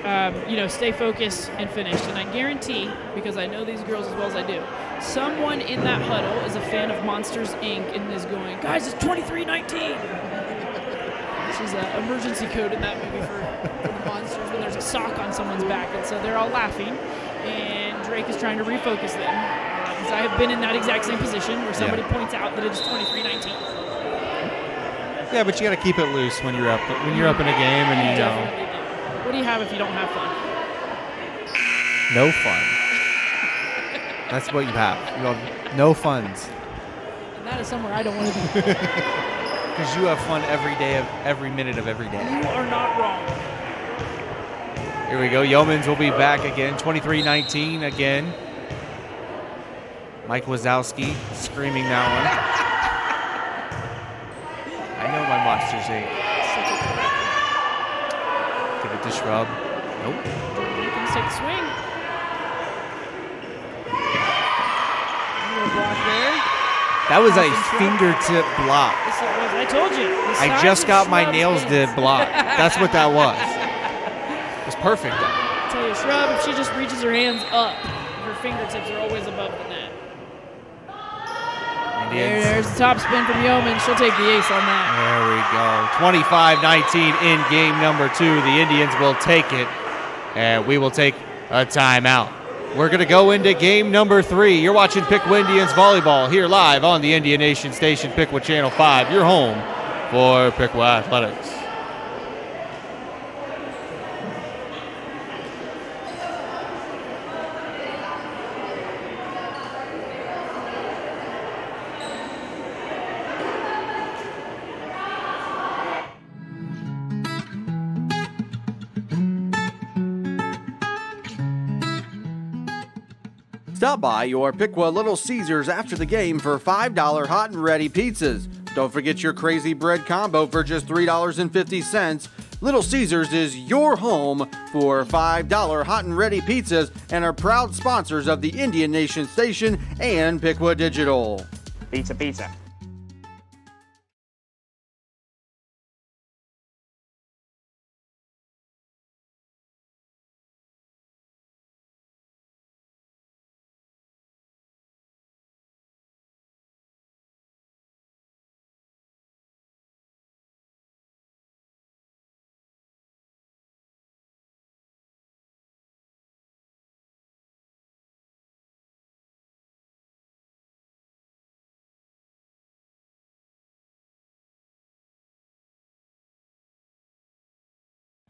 You know, stay focused and finish. And I guarantee, because I know these girls as well as I do, someone in that huddle is a fan of Monsters, Inc. and is going, guys, it's 23-19. This is an emergency code in that movie for the monsters when there's a sock on someone's back. And so they're all laughing. And Drake is trying to refocus them. Because I have been in that exact same position where somebody points out that it's 23-19. Yeah, but you got to keep it loose when you're up in a game, and you know. What do you have if you don't have fun? No fun. That's what you have. You have no funds. And that is somewhere I don't want to be. Because you have fun every day of every minute of every day. You are not wrong. Here we go. Yeomans will be back again. 23-19 again. Mike Wazowski screaming that one. I know my Monsters Inc. Give it to Shrub. Nope. Let's take the swing. Little block there. That was a fingertip block. I told you. I just got my nails did block. That's what that was. It was perfect. I tell you, Shrub, if she just reaches her hands up, her fingertips are always above the net. There's the top spin from Yeoman. She'll take the ace on that. There we go. 25-19 in game number 2. The Indians will take it, and we will take a timeout. We're going to go into game number 3. You're watching Piqua Indians Volleyball here live on the Indian Nation Station, Piqua Channel 5, your home for Piqua Athletics. Stop by your Piqua Little Caesars after the game for $5 hot and ready pizzas. Don't forget your crazy bread combo for just $3.50. Little Caesars is your home for $5 hot and ready pizzas and are proud sponsors of the Indian Nation Station and Piqua Digital. Pizza, pizza.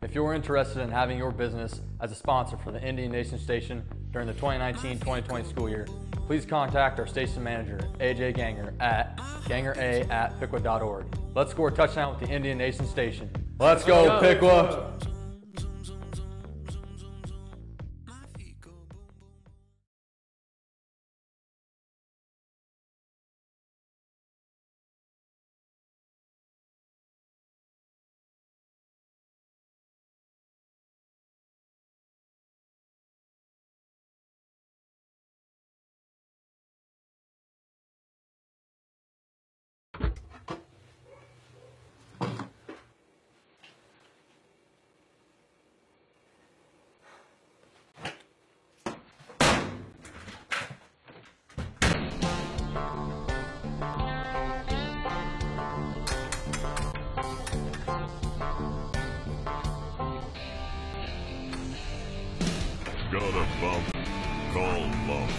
If you're interested in having your business as a sponsor for the Indian Nation Station during the 2019-2020 school year, please contact our station manager, AJ Ganger, at gangera@piqua.org. Let's score a touchdown with the Indian Nation Station. Let's go, Piqua! Got a bump, call lump.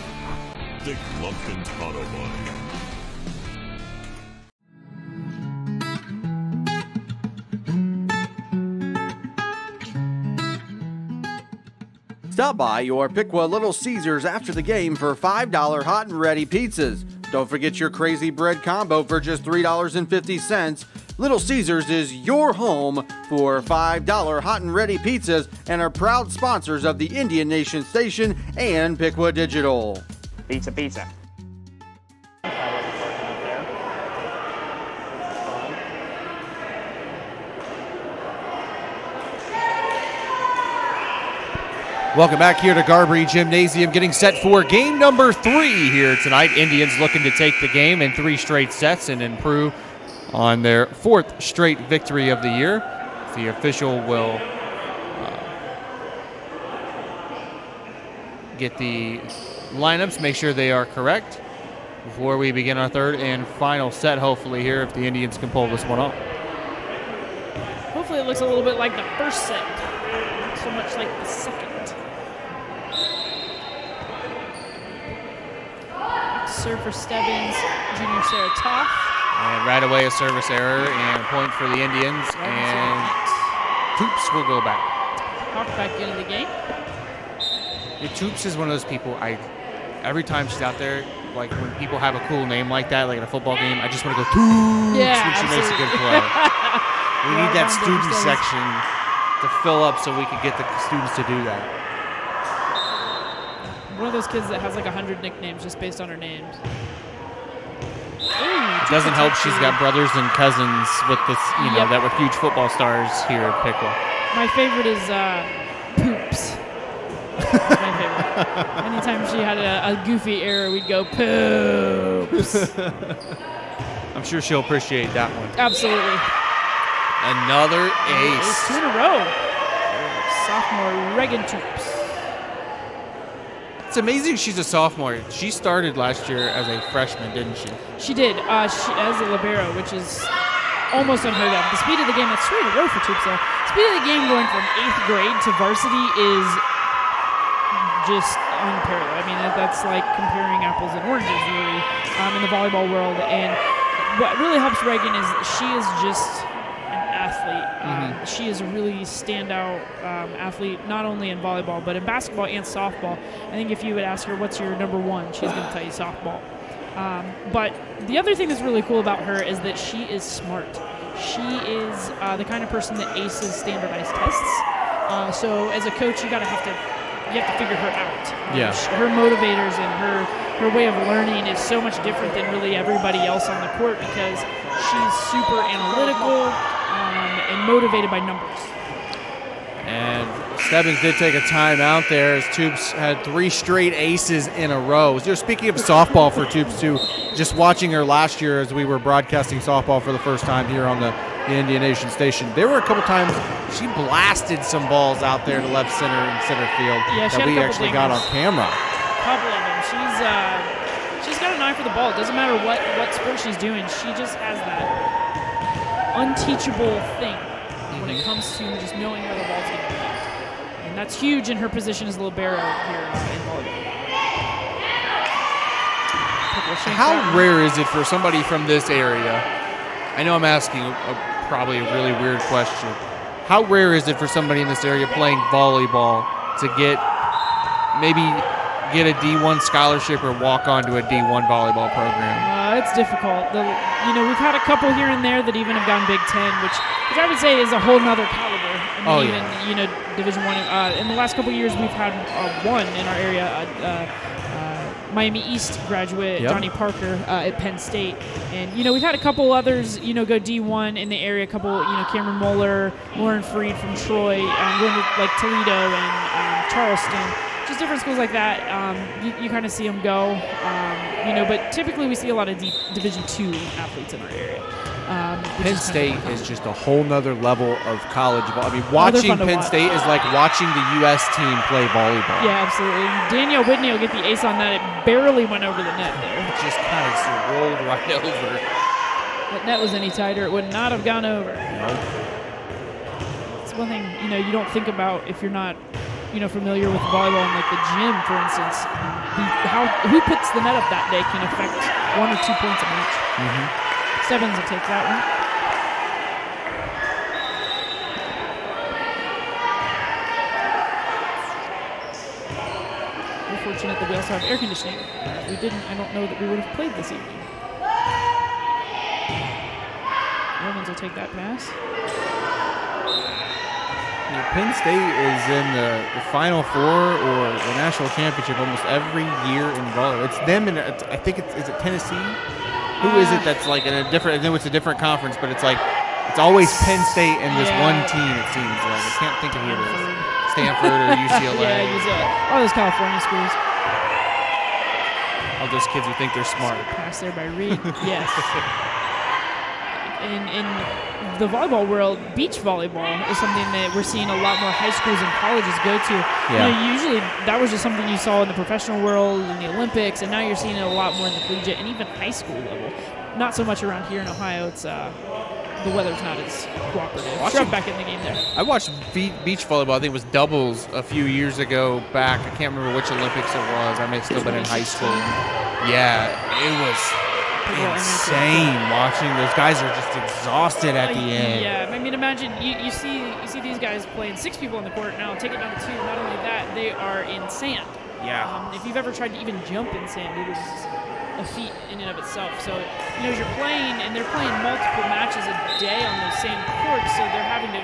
Dick Lumpkin's Auto Body. Stop by your Piqua Little Caesars after the game for $5 hot and ready pizzas. Don't forget your crazy bread combo for just $3.50. Little Caesars is your home for $5 hot and ready pizzas and are proud sponsors of the Indian Nation Station and Piqua Digital. Pizza, pizza. Welcome back here to Garbary Gymnasium, getting set for game number 3 here tonight. Indians looking to take the game in 3 straight sets and improve on their 4th straight victory of the year. The official will get the lineups, make sure they are correct before we begin our 3rd and final set, hopefully here, if the Indians can pull this one off. Hopefully it looks a little bit like the first set, not so much like the second. Serve for Stebbins, junior Sarah Toth. And right away a service error and a point for the Indians, and Toops will go back. Hawk back into the game. Yeah, Toops is one of those people, every time she's out there, like when people have a cool name like that, like in a football game, I just want to go Toops when she makes a good play. We need that student section to fill up so we can get the students to do that. One of those kids that has like 100 nicknames just based on her names. It doesn't help she's got brothers and cousins with this, that were huge football stars here at Piqua. My favorite is Poops. My favorite. Anytime she had a goofy error, we'd go Poops. I'm sure she'll appreciate that one. Absolutely. Another ace. 2 in a row. Sophomore Reagan Toops. It's amazing she's a sophomore. She started last year as a freshman, didn't she? She did, she, as a libero, which is almost unheard of. The speed of the game, that's 3 in a row for Toops, though. Speed of the game going from 8th grade to varsity is just unparalleled. I mean, that's like comparing apples and oranges, really, in the volleyball world. And what really helps Reagan is she is just an athlete. She is a really standout athlete, not only in volleyball, but in basketball and softball. I think if you would ask her, what's your number one, she's going to tell you softball. But the other thing that's really cool about her is that she is smart. She is the kind of person that aces standardized tests. So as a coach, you have to figure her out. Her motivators and her way of learning is so much different than really everybody else on the court because she's super analytical and motivated by numbers. And Stebbins did take a timeout there as Tubes had 3 straight aces in a row. Speaking of softball for Tubes, too, just watching her last year as we were broadcasting softball for the first time here on the Indian Nation station, there were a couple times she blasted some balls out there to left center and center field that we actually got on camera. A couple of them. She's got an eye for the ball. It doesn't matter what sport she's doing. She just has that unteachable thing when it comes to just knowing where the ball's going to be. And that's huge in her position as libero here in volleyball. How rare is it for somebody from this area? I know I'm asking probably a really weird question. How rare is it for somebody in this area playing volleyball to get a D1 scholarship or walk on to a D1 volleyball program? It's difficult. We've had a couple here and there that even have gone Big Ten, which I would say is a whole nother caliber. Division I. In the last couple of years, we've had one in our area. Miami East graduate, Johnny Parker at Penn State. And, we've had a couple others, go D1 in the area, a couple, Cameron Moeller, Lauren Freed from Troy, going to, like, Toledo and Charleston. Just different schools like that. You kind of see them go, but typically we see a lot of Division II athletes in our area. Penn State is just a whole nother level of college volleyball. I mean, watching Penn State is like watching the U.S. team play volleyball. Yeah, absolutely. Danielle Whitney will get the ace on that. It barely went over the net there. It just kind of rolled right over. That net was any tighter, it would not have gone over. Nope. It's one thing, you don't think about if you're not, familiar with volleyball in like the gym, for instance. Who puts the net up that day can affect 1 or 2 points a match. Stebbins will take that one. We're fortunate that we also have air conditioning. If we didn't, I don't know that we would have played this evening. Romans will take that pass. Penn State is in the Final Four or the National Championship almost every year in volleyball. It's them, and I think is it Tennessee? Who is it that's like in a different? I know it's a different conference, but it's always Penn State and this one team. It seems like I can't think of who it is. Stanford or UCLA. All those California schools. All those kids who think they're smart. Pass there by Reed. Yes. In the volleyball world, beach volleyball is something that we're seeing a lot more high schools and colleges go to. Usually that was just something you saw in the professional world and the Olympics, and now you're seeing it a lot more in the collegiate and even high school level. Not so much around here in Ohio. It's the weather's not as cooperative. Jump back in the game there. I watched beach volleyball. I think it was doubles a few years ago back. I can't remember which Olympics it was. I may have still been in high school. Yeah, it was insane watching. Those guys are just exhausted at the end. Yeah, I mean, imagine you see these guys playing 6 people on the court now. Take it down to 2. Not only that, they are in sand. Yeah. If you've ever tried to even jump in sand, it is a feat in and of itself. So, as you're playing, and they're playing multiple matches a day on those same courts, so they're having to,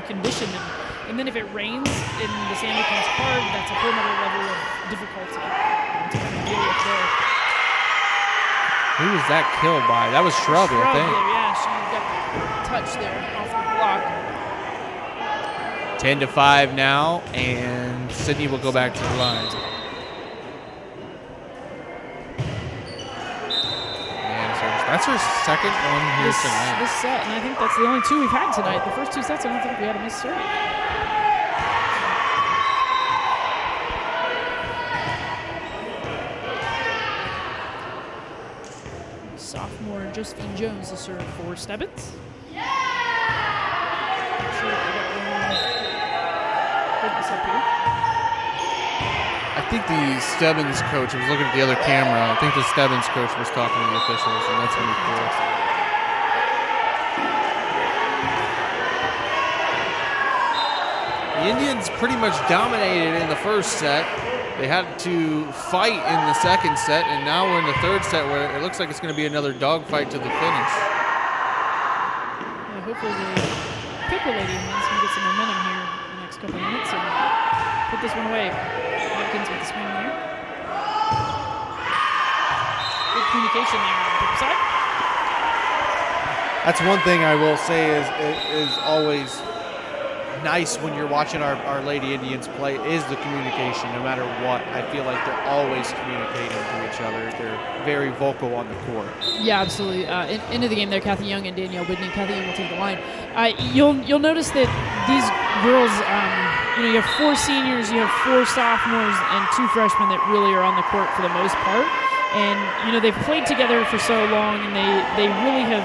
condition them. And then if it rains and the sand becomes hard, that's a whole other level of difficulty to kind of deal with there. Who was that killed by? That was Shrub, I think. Yeah, she got the touch there off the block. 10-5 now, and Sydney will go back to the line. That's her second one here tonight. This set, and I think that's the only 2 we've had tonight. The first 2 sets, I don't think we had a missed serve. Sophomore Josephine Jones to serve for Stebbins. Bring this up here. I think the Stebbins coach, I was looking at the other camera, I think the Stebbins coach was talking to the officials, and that's when he pulled. The Indians pretty much dominated in the first set. They had to fight in the second set, and now we're in the third set where it looks like it's going to be another dogfight to the finish. Yeah, hopefully the Piqua Lady Indians can get some momentum here in the next couple of minutes and put this one away. Hopkins with the swing there. Good communication there on the Piqua side. That's one thing I will say is always nice when you're watching our Lady Indians play is the communication. No matter what, I feel like they're always communicating to each other. They're very vocal on the court. Yeah, absolutely. Into the game there, Kathy Young and Danielle Whitney. Kathy Young will take the line. You'll notice that these girls, you have 4 seniors, you have 4 sophomores, and 2 freshmen that really are on the court for the most part. And they've played together for so long, and they really have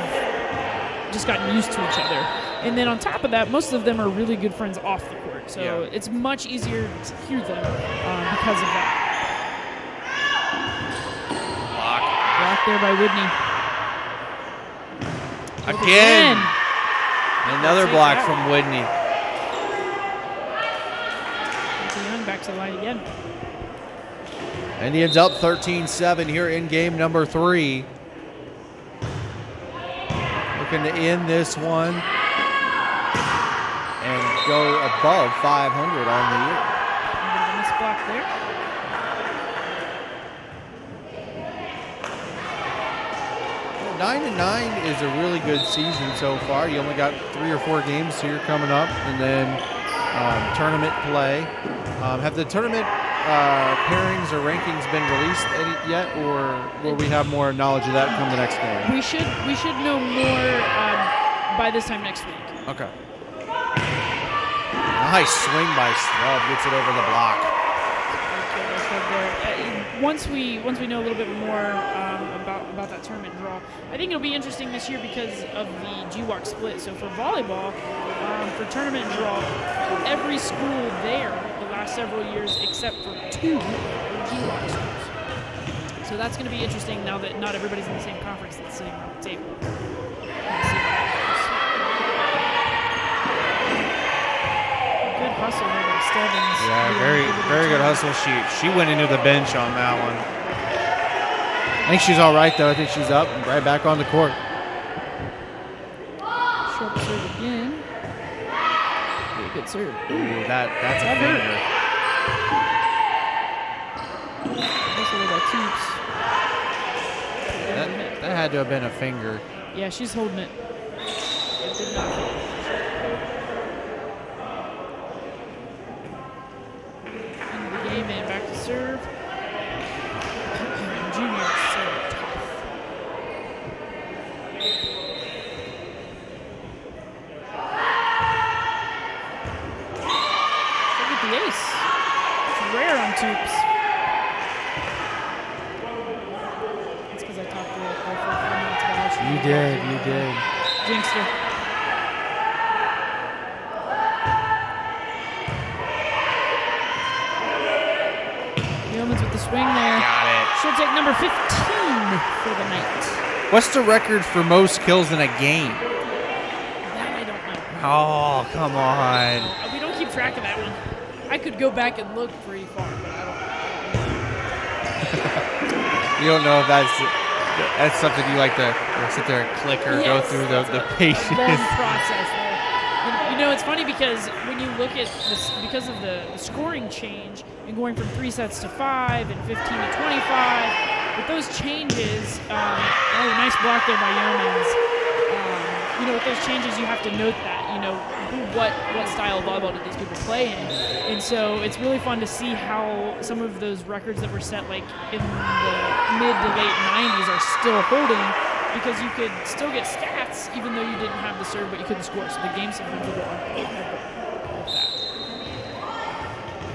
just gotten used to each other. And then on top of that, most of them are really good friends off the court. So it's much easier to hear them because of that. Block there by Whitney. Again. Another block from Whitney. Young back to the line again. Indians up 13-7 here in game number 3. Looking to end this one and go above 500 on the year. Miss block there. Well, 9-9 is a really good season so far. You only got 3 or 4 games here coming up, and then tournament play. Have the tournament pairings or rankings been released yet, or will we have more knowledge of that come the next game? We should know more by this time next week. Okay. Nice swing by Snub, gets it over the block. Once we know a little bit more about that tournament draw, I think it'll be interesting this year because of the GWAC split. So for volleyball, for tournament draw, every school there the last several years except for 2 are GWAC schools. So that's going to be interesting now that not everybody's in the same conference that's sitting around the table. Good hustle there by Stebbins. Yeah, very good hustle. She went into the bench on that one. I think she's all right, though. I think she's up and right back on the court. Short serve again. Really good serve. Ooh, that's a finger. That had to have been a finger. Yeah, she's holding it. It did not. Into the game and back to serve. Junior is so tough. Look at the ace. It's rare on Toops. That's because I talked to her for 4 minutes about how she You did. jinxed her. Yeomans with the swing there. Got it. She'll take number 15 for the night. What's the record for most kills in a game? That I don't know. Oh, come on. We don't keep track of that one. I could go back and look pretty far, but I don't. You don't know if that's something you like to sit there and click or go through the patience. Long process there. And, it's funny because when you look at this, because of the scoring change and going from 3 sets to 5 and 15 to 25, with those changes, nice block there by Yeomans. With those changes, you have to note that, what style of volleyball did these people play in. And so it's really fun to see how some of those records that were set like in the mid to late 90s are still holding, because you could still get stats even though you didn't have the serve, but you couldn't score. So the game sometimes would go on like that.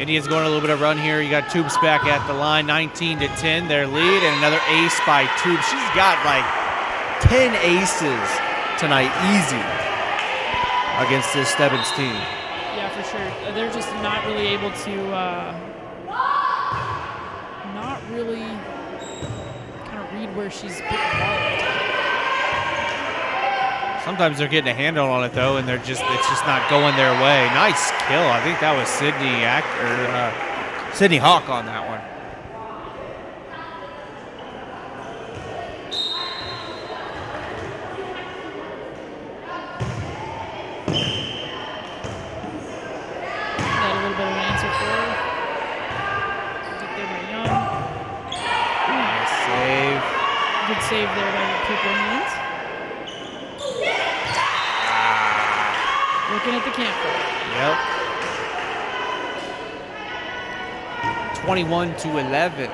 Indians going a little bit of run here. You got Toops back at the line, 19-10, their lead, and another ace by Toops. She's got like 10 aces tonight, easy, against this Stebbins team. Yeah, for sure. They're just not really able to where she's put the ball. Sometimes they're getting a handle on it though, and it's just not going their way. Nice kill. I think that was Sydney Hawk on that one. Got a little bit of an answer for her. Took there by Young. Nice save. Good save there by Piqua hands. Looking at the campfire. Yep. 21-11.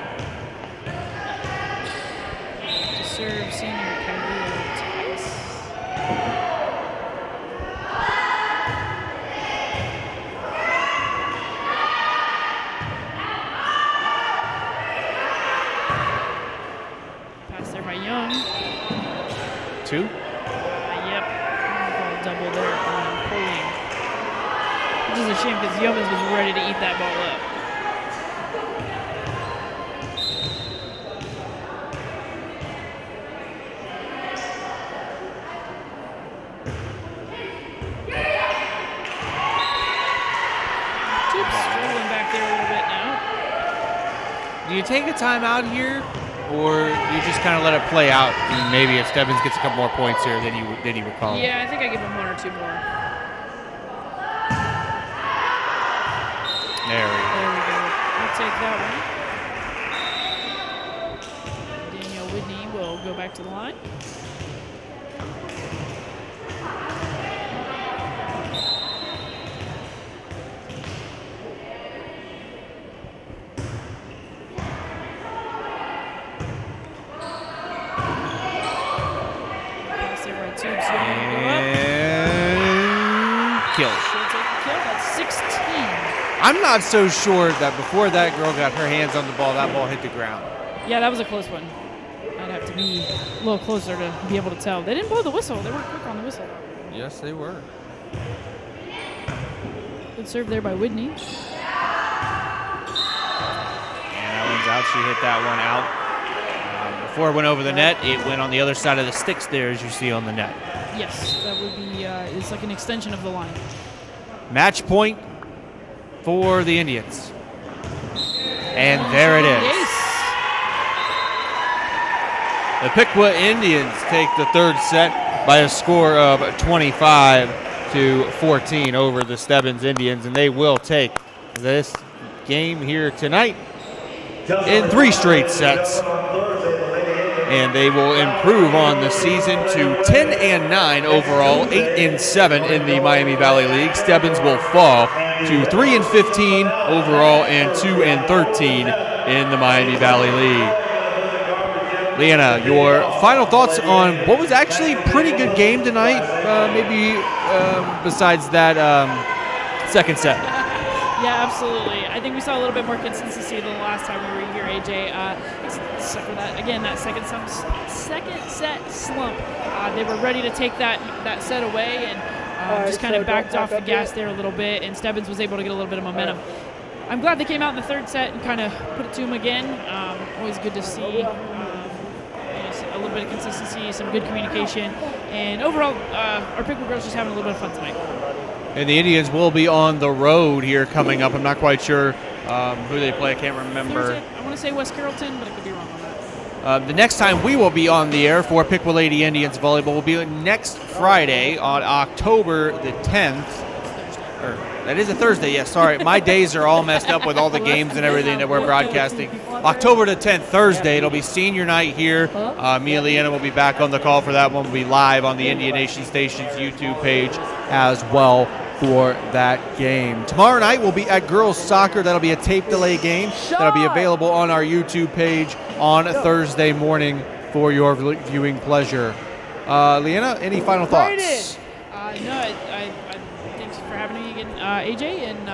To serve senior Kylie Tice. Pass there by Young. 2. Yep. Double there on pulling. Which is a shame because Yeomans was ready to eat that ball up. Tubes struggling back there a little bit now. Do you take a timeout here, or you just kind of let it play out? And maybe if Stebbins gets a couple more points here, then he would call. Yeah, I think I give him 1 or 2 more. There we go. We'll take that one. Danielle Whitney will go back to the line. Pass there by Tubes. And kill. She'll take the kill. That's 16. I'm not so sure that before that girl got her hands on the ball, that ball hit the ground. Yeah, that was a close one. I'd have to be a little closer to be able to tell. They didn't blow the whistle. They weren't quick on the whistle. Yes, they were. Good serve there by Whitney. And that one's out. She hit that one out. Before it went over the net, it went on the other side of the sticks there, as you see on the net. Yes, that would be, it's like an extension of the line. Match point for the Indians. And there it is. The Piqua Indians take the third set by a score of 25-14 over the Stebbins Indians, and they will take this game here tonight in 3 straight sets. And they will improve on the season to 10-9 overall, 8-7 in the Miami Valley League. Stebbins will fall to 3-15 overall and 2-13 in the Miami Valley League. Leanna, your final thoughts on what was actually a pretty good game tonight, besides that second set? Yeah, absolutely. I think we saw a little bit more consistency than the last time we were here, AJ. Except for that, again, that second set slump. They were ready to take that set away and just kind of backed off the gas there a little bit, and Stebbins was able to get a little bit of momentum. I'm glad they came out in the third set and kind of put it to them again. Always good to see. A little bit of consistency, some good communication, and overall, our Piqua girls just having a little bit of fun tonight. And the Indians will be on the road here coming up. I'm not quite sure who they play. I can't remember. I want to say West Carrollton, but I could be wrong on that. The next time we will be on the air for Piqua Lady Indians Volleyball will be next Friday on October the 10th. That is a Thursday, yes, sorry. My days are all messed up with all the games and everything that we're broadcasting. October the 10th, Thursday, it'll be senior night here. Me and Leanna will be back on the call for that one. We'll be live on the Indian Nation Station's YouTube page as well for that game. Tomorrow night we'll be at girls soccer. That'll be a tape delay game. That'll be available on our YouTube page on Thursday morning for your viewing pleasure. Leanna, any final thoughts? No, thanks for having me again, AJ, and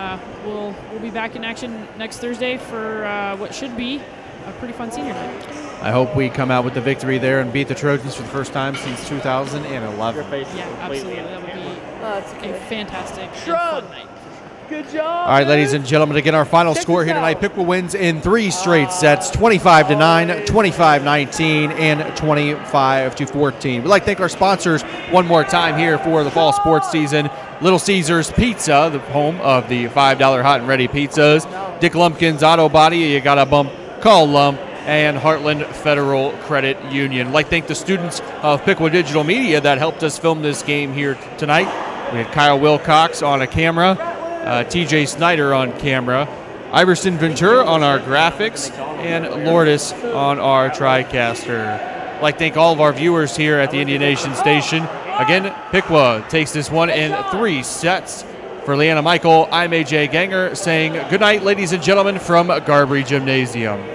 we'll be back in action next Thursday for what should be a pretty fun senior night. I hope we come out with the victory there and beat the Trojans for the first time since 2011. Yeah, absolutely. That would be a fantastic and fun night. All right, ladies and gentlemen, again, our final score here tonight. Piqua wins in 3 straight sets, 25-9, 25-19, and 25-14. We'd like to thank our sponsors one more time here for the fall sports season. Little Caesars Pizza, the home of the $5 hot and ready pizzas. Dick Lumpkin's Auto Body, you got a bump, call Lump. And Heartland Federal Credit Union. I'd like to thank the students of Piqua Digital Media that helped us film this game here tonight. We had Kyle Wilcox on a camera, TJ Snyder on camera, Iverson Ventura on our graphics, and Lourdes on our TriCaster. I'd like to thank all of our viewers here at the Indian Nation Station. Again, Piqua takes this one in 3 sets. For Leanna Michael, I'm AJ Ganger saying good night, ladies and gentlemen, from Garbry Gymnasium.